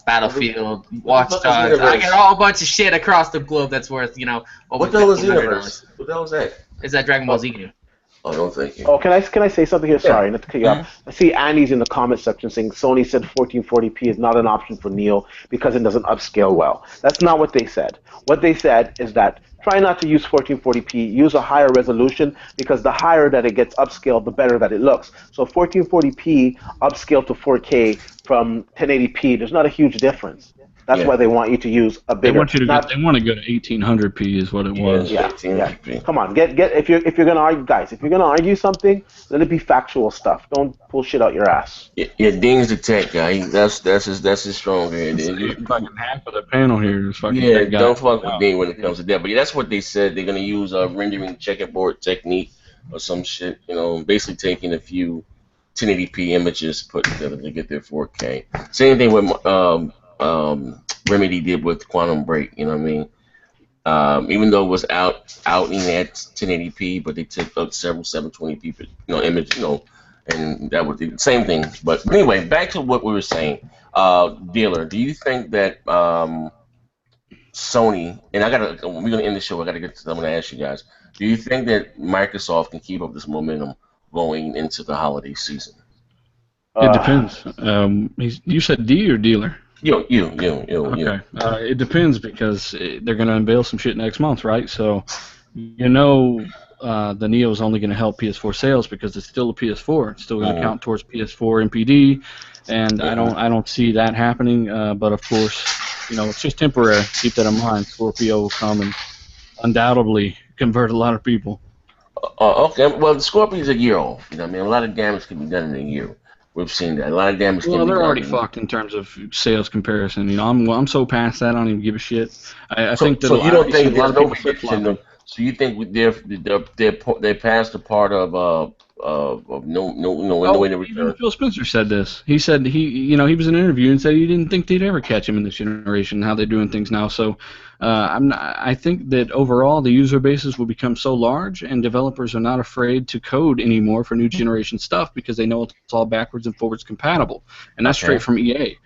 Battlefield, Watch Dogs. I get a bunch of shit across the globe that's worth over What the hell is $1,500. Xenoverse? What the hell is that? Is that Dragon Ball Z game? Oh, no, thank you. Oh, can I say something here? Sorry, not to cut you off. I see Andy's in the comment section saying Sony said 1440p is not an option for Neo because it doesn't upscale well. That's not what they said. What they said is that try not to use 1440p. Use a higher resolution because the higher that it gets upscaled, the better that it looks. So 1440p upscaled to 4K from 1080p, there's not a huge difference. That's why they want you to use a bigger. They want you to they want to go to 1800p is what it was. Yeah. Come on, get if you're gonna argue, guys, if you're gonna argue something, let it be factual stuff. Don't pull shit out your ass. Yeah, Ding's the tech guy. That's his strong hand. Fucking half of the panel here is fucking. Yeah, don't fuck with Ding when it comes to that. But yeah, that's what they said. They're gonna use a rendering checkerboard technique or some shit. Basically taking a few 1080p images put together to get their 4K. Same thing with Remedy did with Quantum Break. You know what I mean? Even though it was out in at 1080p, but they took up several 720p image, and that was the same thing. But anyway, back to what we were saying. Dealer, do you think that Sony, and we're gonna end the show. I'm gonna ask you guys. Do you think that Microsoft can keep up this momentum going into the holiday season? It depends. You said D or dealer? You. Okay. It depends because they're going to unveil some shit next month, right? So, the Neo is only going to help PS4 sales because it's still a PS4. It's still going to count towards PS4 NPD, and I don't see that happening. But of course, it's just temporary. Keep that in mind. Scorpio will come and undoubtedly convert a lot of people. Okay. Well, Scorpio's a year old. A lot of damage can be done in a year. We've seen that. A lot of damage. Well, they're already fucked in terms of sales comparison. I'm so past that. I don't even give a shit. I think that. So you don't think there's no prediction? So you think they're past the part of no way to return? Even Phil Spencer said this. He said he was in an interview and said he didn't think they'd ever catch him in this generation. How they're doing things now. So I think that overall the user bases will become so large and developers are not afraid to code anymore for new generation stuff because they know it's all backwards and forwards compatible, and that's straight from EA.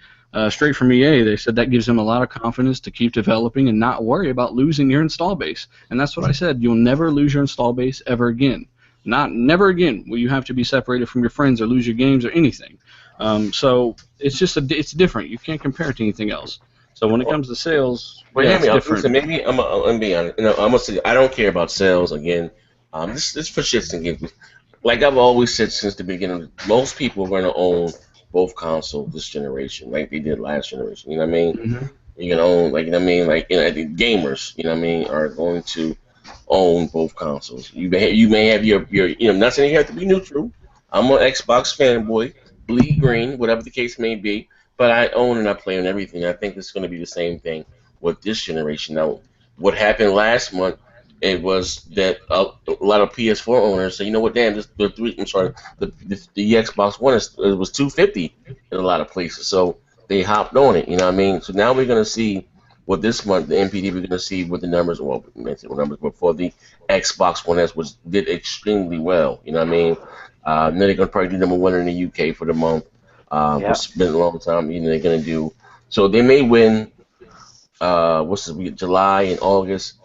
Straight from EA, they said that gives them a lot of confidence to keep developing and not worry about losing your install base. And that's what I said. You'll never lose your install base ever again. Never again will you have to be separated from your friends or lose your games or anything. So it's just it's different. You can't compare it to anything else. So when it comes to sales, it's different. Listen, maybe I'm gonna be honest. I'm gonna say I don't care about sales again. This for shits and giggles. Like I've always said since the beginning, most people are gonna own both consoles this generation, like they did last generation. You know what I mean? Mm-hmm. You can own, I think gamers, are going to own both consoles. You may have your not saying you have to be neutral. I'm an Xbox fanboy, bleed green, whatever the case may be. But I own and I play on everything. I think it's going to be the same thing with this generation. Now, what happened last month, it was that a lot of PS4 owners say, you know what, damn, the Xbox One was $250 in a lot of places. So they hopped on it. You know what I mean? So now we're going to see what this month, the NPD, we're going to see what the numbers. Well, we mentioned numbers, but for the Xbox One S, which did extremely well. You know what I mean? Then they're going to probably do number one in the UK for the month. It's been a long time. They're gonna do. So they may win. July and August,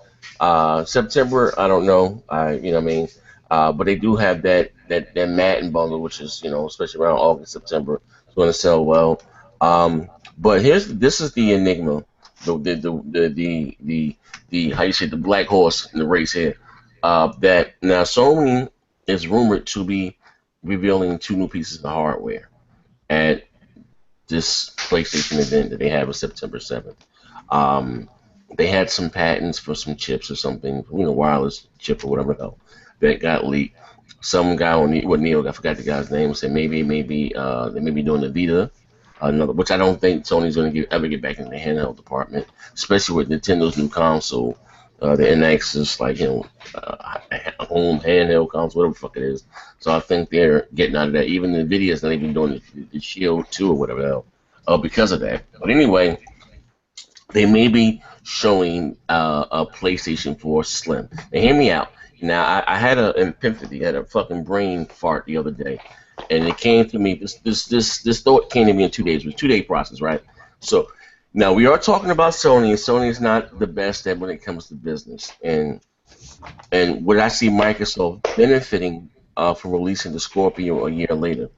September. I don't know. But they do have that Madden bundle, which is especially around August, September, it's going to sell well. But this is the enigma, the how you say the black horse in the race here. That now Sony is rumored to be revealing 2 new pieces of hardware at this PlayStation event that they have on September 7th. They had some patents for some chips or something, wireless chip or whatever the hell, that got leaked. Some guy Neil, I forgot the guy's name, said maybe they may be doing the Vita, which I don't think Sony's going to ever get back in the handheld department, especially with Nintendo's new console. The NX is like home handheld console, whatever the fuck it is. So I think they're getting out of that. Even Nvidia's not even doing the Shield 2 or whatever the hell, because of that. But anyway, they may be showing a PlayStation 4 Slim. Now hear me out. Now I had an epiphany, had a fucking brain fart the other day, and it came to me. This thought came to me in 2 days. It was a 2-day process, right? So now we are talking about Sony, and Sony is not the best at when it comes to business. And would I see Microsoft benefiting from releasing the Scorpio a year later?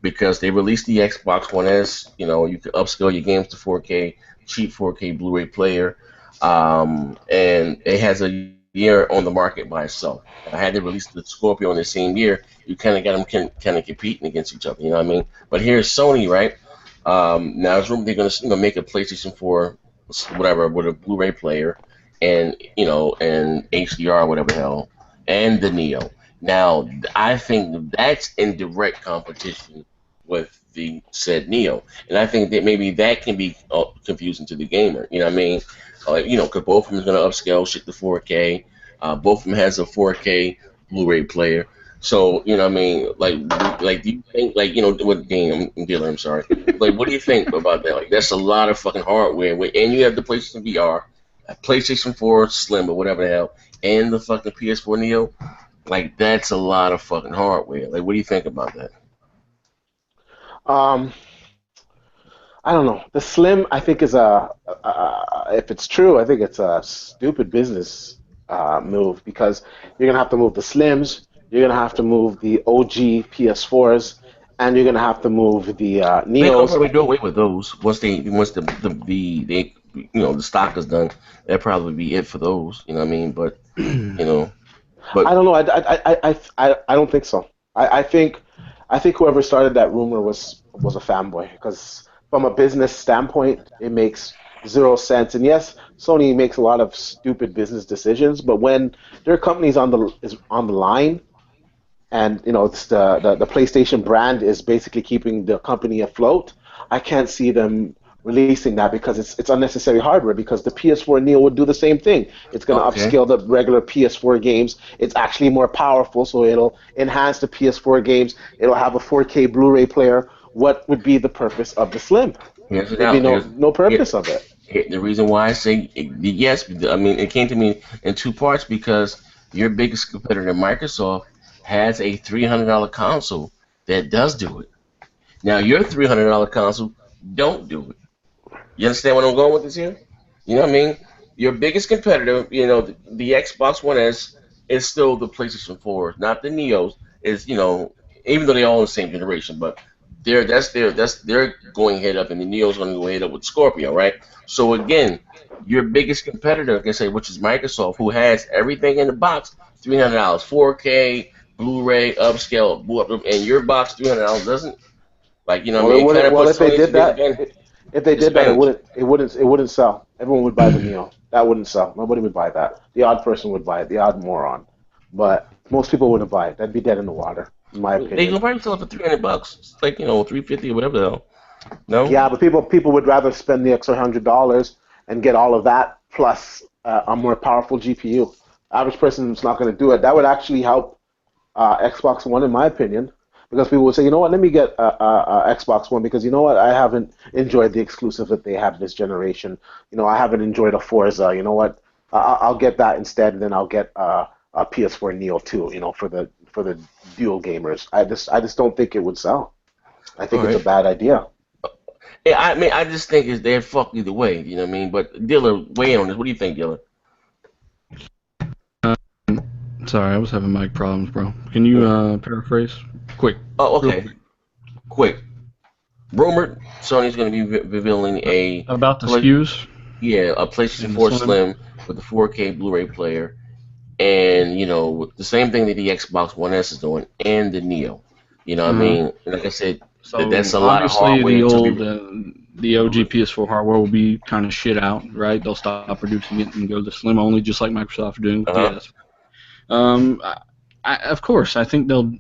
Because they released the Xbox One S, you could upscale your games to 4K, cheap 4K Blu-ray player, and it has a year on the market by itself. I had to release the Scorpio in the same year. You kind of got them kind of competing against each other, you know what I mean? But here's Sony, right? Now it's rumored they're gonna make a PlayStation 4, whatever, with a Blu-ray player, and and HDR, whatever the hell, and the Neo. Now I think that's in direct competition with the said Neo, and I think that maybe that can be confusing to the gamer. You know what I mean? Because both of them is gonna upscale shit to 4K. Both of them has a 4K Blu-ray player. So, you know what I mean? Like, do you think, what game, dealer, I'm sorry. Like, what do you think about that? Like, that's a lot of fucking hardware. And you have the PlayStation VR, a PlayStation 4 Slim or whatever the hell, and the fucking PS4 Neo. Like, that's a lot of fucking hardware. Like, what do you think about that? I don't know. The Slim, I think, is if it's true, I think it's a stupid business move because you're gonna have to move the Slims, you're gonna have to move the OG PS4s, and you're gonna have to move the They'll Neos. probably do away with those once the stock is done. That'll probably be it for those. You know what I mean? But I don't know. I don't think so. I think whoever started that rumor was a fanboy because from a business standpoint, it makes zero sense. And yes, Sony makes a lot of stupid business decisions, but when their company's on the line, and it's the PlayStation brand is basically keeping the company afloat, I can't see them releasing that because it's unnecessary hardware because the PS4 Neo would do the same thing. It's going to upscale the regular PS4 games. It's actually more powerful, so it'll enhance the PS4 games. It'll have a 4K Blu-ray player. What would be the purpose of the Slim? There'd be no purpose of it. The reason why I say yes, I mean, it came to me in two parts because your biggest competitor, Microsoft, has a $300 console that does do it. Now, your $300 console don't do it. You understand what I'm going with this here? You know what I mean? Your biggest competitor, the Xbox One S is still the PlayStation 4, not the Neos. Even though they're all in the same generation, but they're going head up, and the Neo's going to go head up with Scorpio, right? So again, your biggest competitor, I can say, which is Microsoft, who has everything in the box, $300, 4K, Blu-ray, upscale, and your box $300 doesn't. Like, you know what I mean? Well, if they did that, it wouldn't sell. Everyone would buy the Neo. That wouldn't sell. Nobody would buy that. The odd person would buy it. The odd moron. But most people wouldn't buy it. That'd be dead in the water, in my opinion. They can probably sell it for $300. It's like $350 or whatever the hell. No. Yeah, but people would rather spend the extra $100 and get all of that plus a more powerful GPU. Average person is not going to do it. That would actually help Xbox One, in my opinion, because people would say, you know what, let me get Xbox One because you know what, I haven't enjoyed the exclusive that they have this generation. I haven't enjoyed a Forza. You know what, I'll get that instead, and then I'll get a PS4 Neo too. For the dual gamers. I just don't think it would sell. I think it's a bad idea. Yeah, I mean, I just think they're fucked either way. You know what I mean? But Diller, weigh in on this. What do you think, Diller? Sorry, I was having mic problems, bro. Can you paraphrase? Quick. Oh, okay. Quick. Rumored Sony's going to be revealing about the SKUs? Yeah, a PlayStation 4 Slim with a 4K Blu-ray player, and the same thing that the Xbox One S is doing, and the Neo. You know what I mean? Like I said, that's a lot of hardware. Obviously, the OG PS4 hardware will be kind of shit out, right? They'll stop producing it and go to Slim only, just like Microsoft are doing with the S. Of course, I think they'll.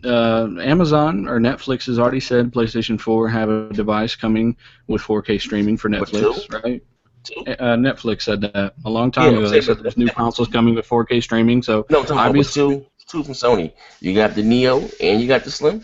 Amazon or Netflix has already said PlayStation 4 have a device coming with 4K streaming for Netflix, right? Netflix said that a long time ago. They said there's new consoles coming with 4K streaming. So no, I'm talking about obviously, two from Sony. You got the Neo and you got the Slim.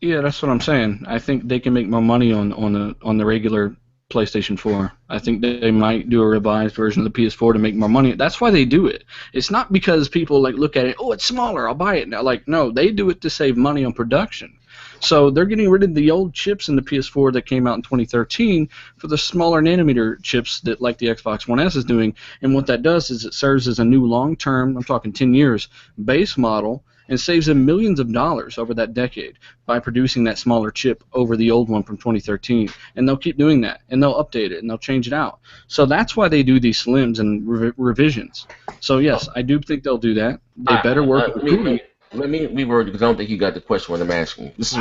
yeah, that's what I'm saying. I think they can make more money on the regular PlayStation 4. I think they might do a revised version of the PS4 to make more money. That's why they do it. It's not because people like look at it, oh, it's smaller, I'll buy it now. Like, no, they do it to save money on production. So they're getting rid of the old chips in the PS4 that came out in 2013 for the smaller nanometer chips that like the Xbox One S is doing. And what that does is it serves as a new long-term, I'm talking 10 years, base model and saves them millions of dollars over that decade by producing that smaller chip over the old one from 2013. And they'll keep doing that, and they'll update it, and they'll change it out. So that's why they do these slims and revisions. So yes, I do think they'll do that. They better work with Cooling. Let me reword because I don't think you got the question what I'm asking. This is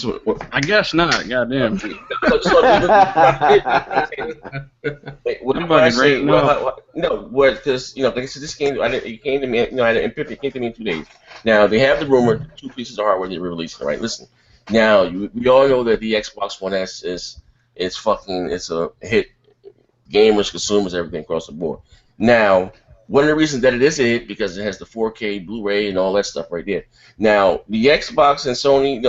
what I guess not. Goddamn. Wait, what am I saying? No, because like I said, this came. It came to me. I had an epiphany. It came to me in 2 days. Now they have the rumor 2 pieces of hardware they're releasing. Right? Listen. Now we all know that the Xbox One S is it's a hit. Gamers, consumers, everything across the board. Now, one of the reasons that it is a hit because it has the 4K Blu-ray and all that stuff right there. Now, the Xbox and Sony,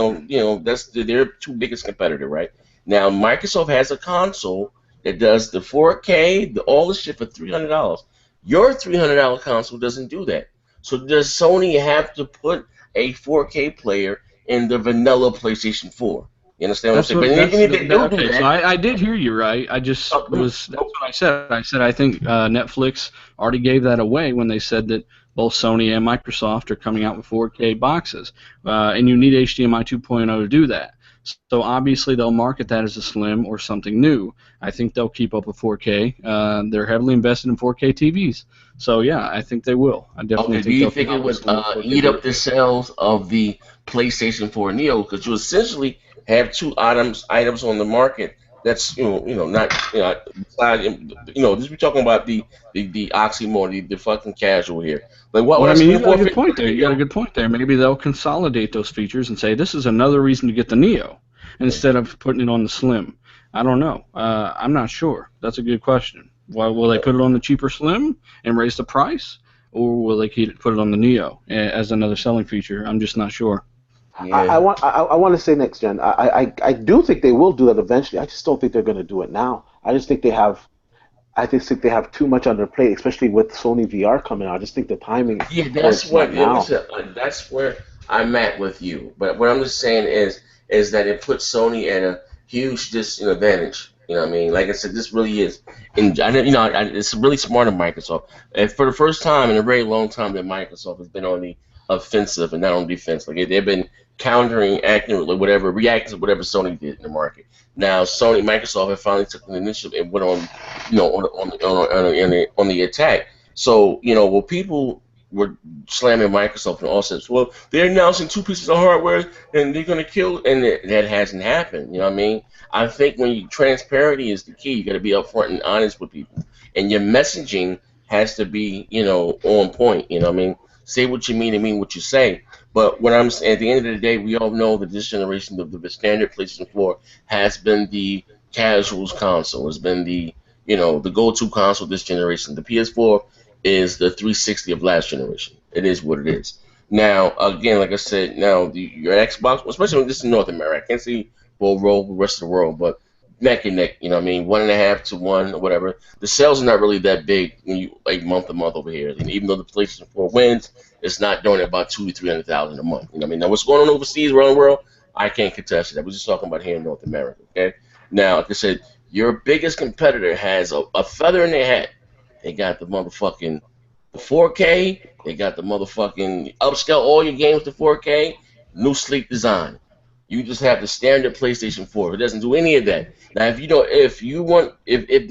that's their two biggest competitor, right? Now, Microsoft has a console that does the 4K, all the shit for $300. Your $300 console doesn't do that. So does Sony have to put a 4K player in the vanilla PlayStation 4? You understand what I'm saying? So I did hear you right. That's what I said. I said I think Netflix already gave that away when they said that both Sony and Microsoft are coming out with 4K boxes, and you need HDMI 2.0 to do that. So obviously they'll market that as a slim or something new. I think they'll keep up with 4K. They're heavily invested in 4K TVs. So yeah, I think they will. I definitely think do you think it would eat up the sales of the PlayStation 4 Neo because you essentially have two items on the market that's not just we talking about the oxymoron, the fucking casual here. Like I mean, you got a good point there. You got a good point there. Maybe they'll consolidate those features and say this is another reason to get the Neo instead of putting it on the Slim. I don't know. I'm not sure. That's a good question. Why will they put it on the cheaper Slim and raise the price, or will they put it on the Neo as another selling feature? I'm just not sure. Yeah. I want to say next gen. I do think they will do that eventually. I just don't think they're going to do it now. I just think they have too much on their plate, especially with Sony VR coming out. I just think the timing. Yeah, that's where I'm at with you. But what I'm just saying is that it puts Sony at a huge disadvantage. You know what I mean? Like I said, this really is. And it's really smart of Microsoft. And for the first time in a very long time, that Microsoft has been on the offensive and not on defense. Like they've been countering, accurately, reacting to whatever Sony did in the market. Now, Microsoft have finally took the initiative and went on, on the attack. So, well, people were slamming Microsoft and all sorts. Well, they're announcing 2 pieces of hardware and they're going to kill, and that hasn't happened. You know what I mean? I think transparency is the key. You got to be upfront and honest with people, and your messaging has to be, on point. You know what I mean? Say what you mean and mean what you say. But what I'm saying, at the end of the day, we all know that this generation of the standard PlayStation 4 has been the casuals console. It's been the go-to console this generation. The PS4 is the 360 of last generation. It is what it is. Now, again, like I said, your Xbox, especially when this is North America, I can't see the rest of the world, but neck and neck, 1.5 to 1 or whatever. The sales are not really that big when you month to month over here. And even though the PlayStation 4 wins, it's not doing about 200,000 to 300,000 a month. You know what I mean? Now, what's going on overseas around the world, I can't contest it. We're just talking about here in North America. Okay. Now, like I said, your biggest competitor has a feather in their hat. They got the motherfucking 4K. They got the motherfucking upscale all your games to 4K. New sleek design. You just have the standard PlayStation 4. It doesn't do any of that. Now, if the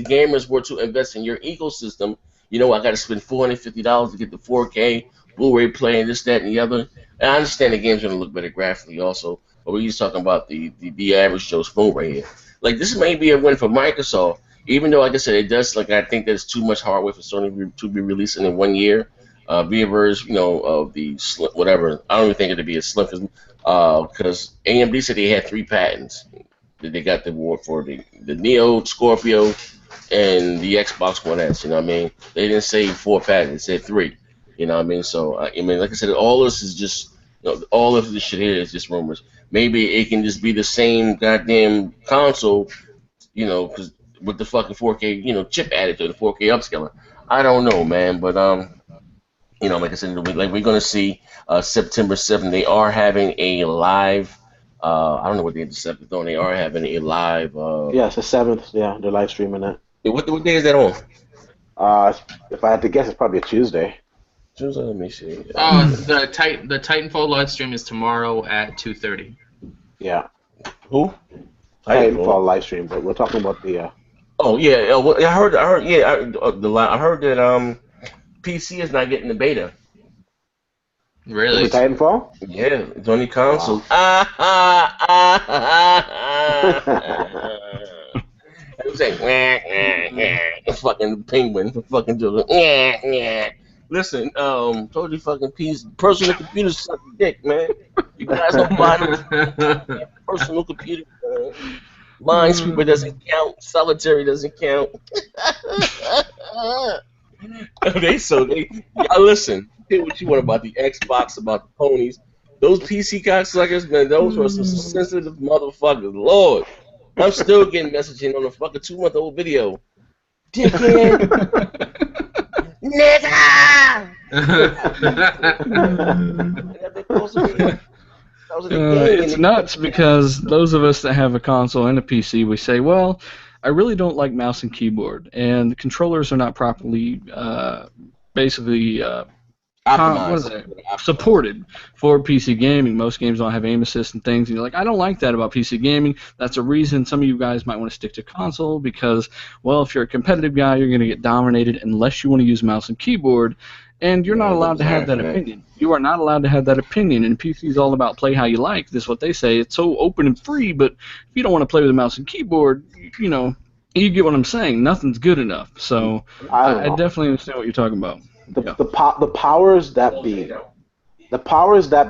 gamers were to invest in your ecosystem, I got to spend $450 to get the 4K Blu-ray player, and this, that, and the other. And I understand the game's gonna look better graphically, also. But we're just talking about the average Joe's phone right here. Like this may be a win for Microsoft, even though, like I said, it does. Like I think there's too much hardware for Sony to be releasing in 1 year. Viewers, of the whatever. I don't even think it'd be a slim because AMD said they had 3 patents. They got the award for the Neo, Scorpio, and the Xbox One S. You know what I mean? They didn't say 4 patents; they said 3. You know what I mean? So I mean, like I said, all this is just all of this shit here is just rumors. Maybe it can just be the same goddamn console, because with the fucking 4K, chip added to the 4K upscaler. I don't know, man, but like I said, like we're gonna see September 7th. They are having a live. I don't know what the 7th is doing. They are having a live. Yeah, it's the 7th. Yeah, they're live streaming it. What day is that on? If I had to guess, it's probably a Tuesday. Tuesday. Let me see. The Titanfall live stream is tomorrow at 2:30. Yeah. Who? Titanfall live stream, but we're talking about the. Oh yeah. Well, I heard. Yeah. I heard that PC is not getting the beta. Really? For Titanfall? Yeah, it's on the console. Wow. It was like fucking penguin, fucking joke. Listen, told you fucking personal computers suck dick, man. You guys don't buy them personal computer. Minesweeper doesn't count. Solitary doesn't count. Listen. Say what you want about the Xbox, about the ponies. Those PC cocksuckers, man, those were some sensitive motherfuckers. Lord, I'm still getting messaging on a fucking 2-month-old video. Dickhead! Nigga! It's nuts because those of us that have a console and a PC, we say, well, I really don't like mouse and keyboard, and the controllers are not properly, supported for PC gaming. Most games don't have aim assist and things, and you're like, I don't like that about PC gaming. That's a reason some of you guys might want to stick to console because, well, if you're a competitive guy, you're going to get dominated unless you want to use mouse and keyboard, and you're not allowed to have that opinion. You are not allowed to have that opinion, and PC is all about play how you like. This is what they say. It's so open and free, but if you don't want to play with a mouse and keyboard, you get what I'm saying. Nothing's good enough. So I definitely understand what you're talking about. The powers that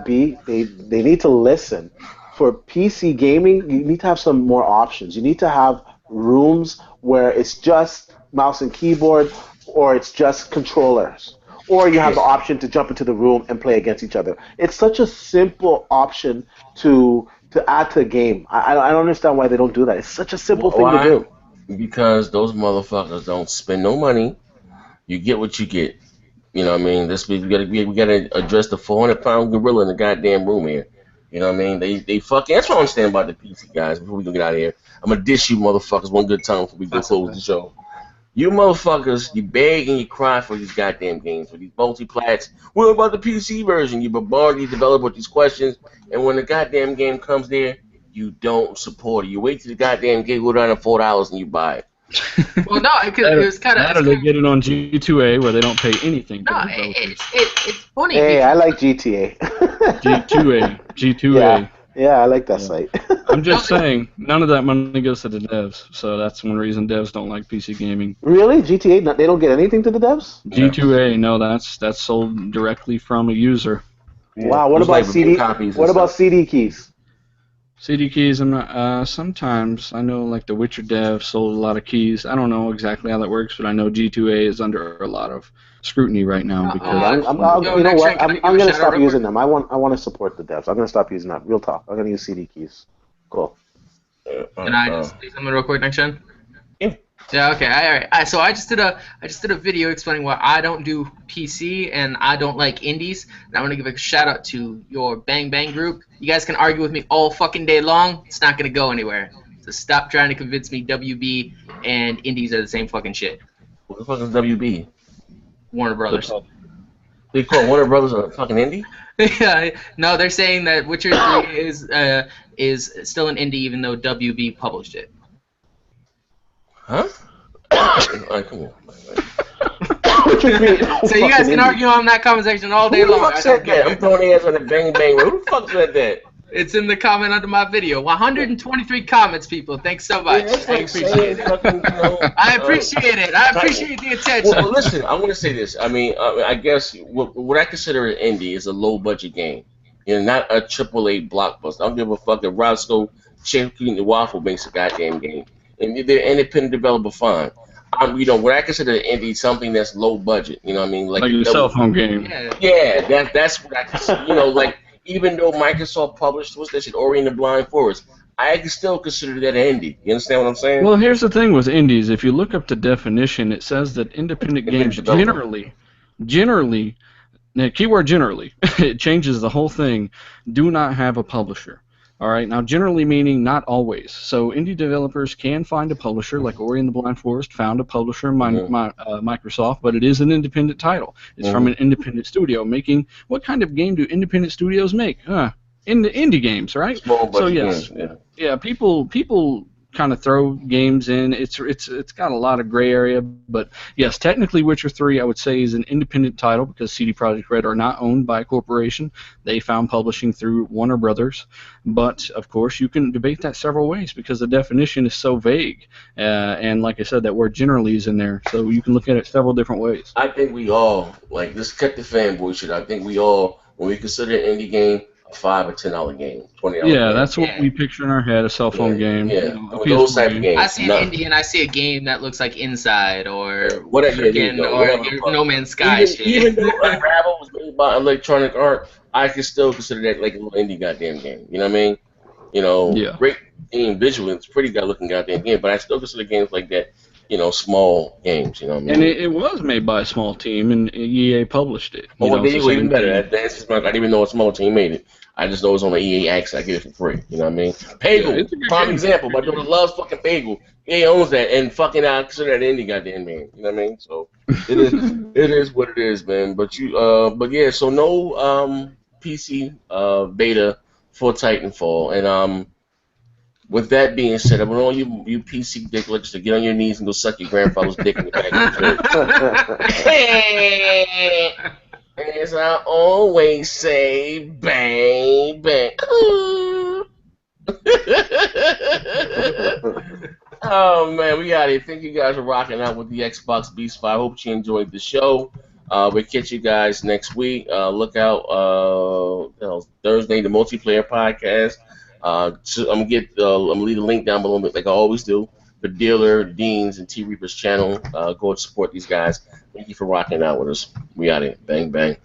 be, they need to listen. For PC gaming, you need to have some more options. You need to have rooms where it's just mouse and keyboard, or it's just controllers, or you have the option to jump into the room and play against each other. It's such a simple option to add to a game. I don't understand why they don't do that. It's such a simple thing to do. Because those motherfuckers don't spend no money. You get what you get. You know what I mean? We gotta address the 400-pound gorilla in the goddamn room here. You know what I mean? They fucking. That's what I understand about the PC guys. Before we go get out of here, I'm gonna dish you motherfuckers one good time before we go close the show. You motherfuckers, you beg and you cry for these goddamn games, for these multi-plats. What about the PC version? You bombard the developer with these questions, and when the goddamn game comes there, you don't support it. You wait till the goddamn game go down to $4 and you buy it. Well, no, it was kind of. How do they get it on G2A where they don't pay anything? No, it's funny. Hey, I like GTA. G2A. Yeah, I like that site. I'm just saying, none of that money goes to the devs, so that's one reason devs don't like PC gaming. Really? GTA, they don't get anything to the devs? G2A, no, that's sold directly from a user. Yeah. Wow, what about CD? What about CD keys? CD keys, I'm not. Sometimes I know, like the Witcher dev sold a lot of keys. I don't know exactly how that works, but I know G2A is under a lot of scrutiny right now because. You know what? I'm gonna stop using them. I want to support the devs. I'm gonna stop using that. Real talk. I'm gonna use CD keys. Cool. Can I just say something real quick, next gen? Yeah. Yeah. Okay. All right. So I just did a video explaining why I don't do PC and I don't like indies. And I want to give a shout out to your Bang Bang group. You guys can argue with me all fucking day long. It's not gonna go anywhere. So stop trying to convince me WB and indies are the same fucking shit. What the fuck is WB? Warner Brothers. They call Warner Brothers a fucking indie? Yeah. No, they're saying that Witcher 3 is still an indie even though WB published it. Huh? Alright, come on. So you guys can argue on that comment section all day long. Who the fuck said that? I'm throwing ass on the Bang Bang. Who the fuck said that? It's in the comment under my video. 123 comments, people. Thanks so much. Yeah, I appreciate it. I appreciate it. I appreciate the attention. Well, listen, I want to say this. I mean, I guess what I consider an indie is a low-budget game. Not a AAA blockbuster. I don't give a fuck if Roscoe Chicken the Waffle makes a goddamn game, and they're independent developer, fine. You know, what I consider indie something that's low budget. You know what I mean? Like a cell phone game. Yeah, that's what I consider. You know, like even though Microsoft published what's that shit, Ori and the Blind Forest, I can still consider that an indie. You understand what I'm saying? Well, here's the thing with indies. If you look up the definition, it says that independent games generally, now keyword generally, it changes the whole thing, do not have a publisher. All right, now generally meaning not always. So indie developers can find a publisher, like Ori and the Blind Forest found a publisher, Microsoft, but it is an independent title. It's from an independent studio making. What kind of game do independent studios make? Indie games, right? So yes, yeah, people kind of throw games in. It's got a lot of gray area, but yes, technically Witcher 3 I would say is an independent title because CD Projekt Red are not owned by a corporation. They found publishing through Warner Brothers, but of course you can debate that several ways because the definition is so vague, and like I said, that word generally is in there, so you can look at it several different ways. I think we all, like, this cut the fanboy shit, I think we all, when we consider an indie game, a $5 or $10 game, $20 game. Yeah, that's what we picture in our head, a cell phone game. Yeah, those type of games. I see an indie and I see a game that looks like Inside or whatever, or No Man's Sky even though Unravel was made by Electronic Art, I can still consider that like a little indie goddamn game. You know what I mean? You know, great game visually, it's a pretty good looking goddamn game, but I still consider games like that, you know, small games. You know what I mean? And it was made by a small team, and EA published it. Even better. That's just I didn't even know a small team made it. I just know it's on the EA access. I get it for free. You know what I mean? Pagel, prime example. My daughter loves fucking Pagel. EA owns that, and fucking I consider that indie goddamn game. You know what I mean? So it is. It is what it is, man. But yeah. So no PC beta for Titanfall, and with that being said, I want all you PC dicklickers to get on your knees and go suck your grandfather's dick in the back of the church. As I always say, bang, bang. Oh, man, we got it. Thank you guys for rocking out with the Xbox Beast 5. Hope you enjoyed the show. We'll catch you guys next week. Look out Thursday, the multiplayer podcast. I'm gonna leave a link down below, like I always do, for Dealer, Dean's, and T Reaper's channel. Go and support these guys. Thank you for rocking out with us. We out here. Bang, bang.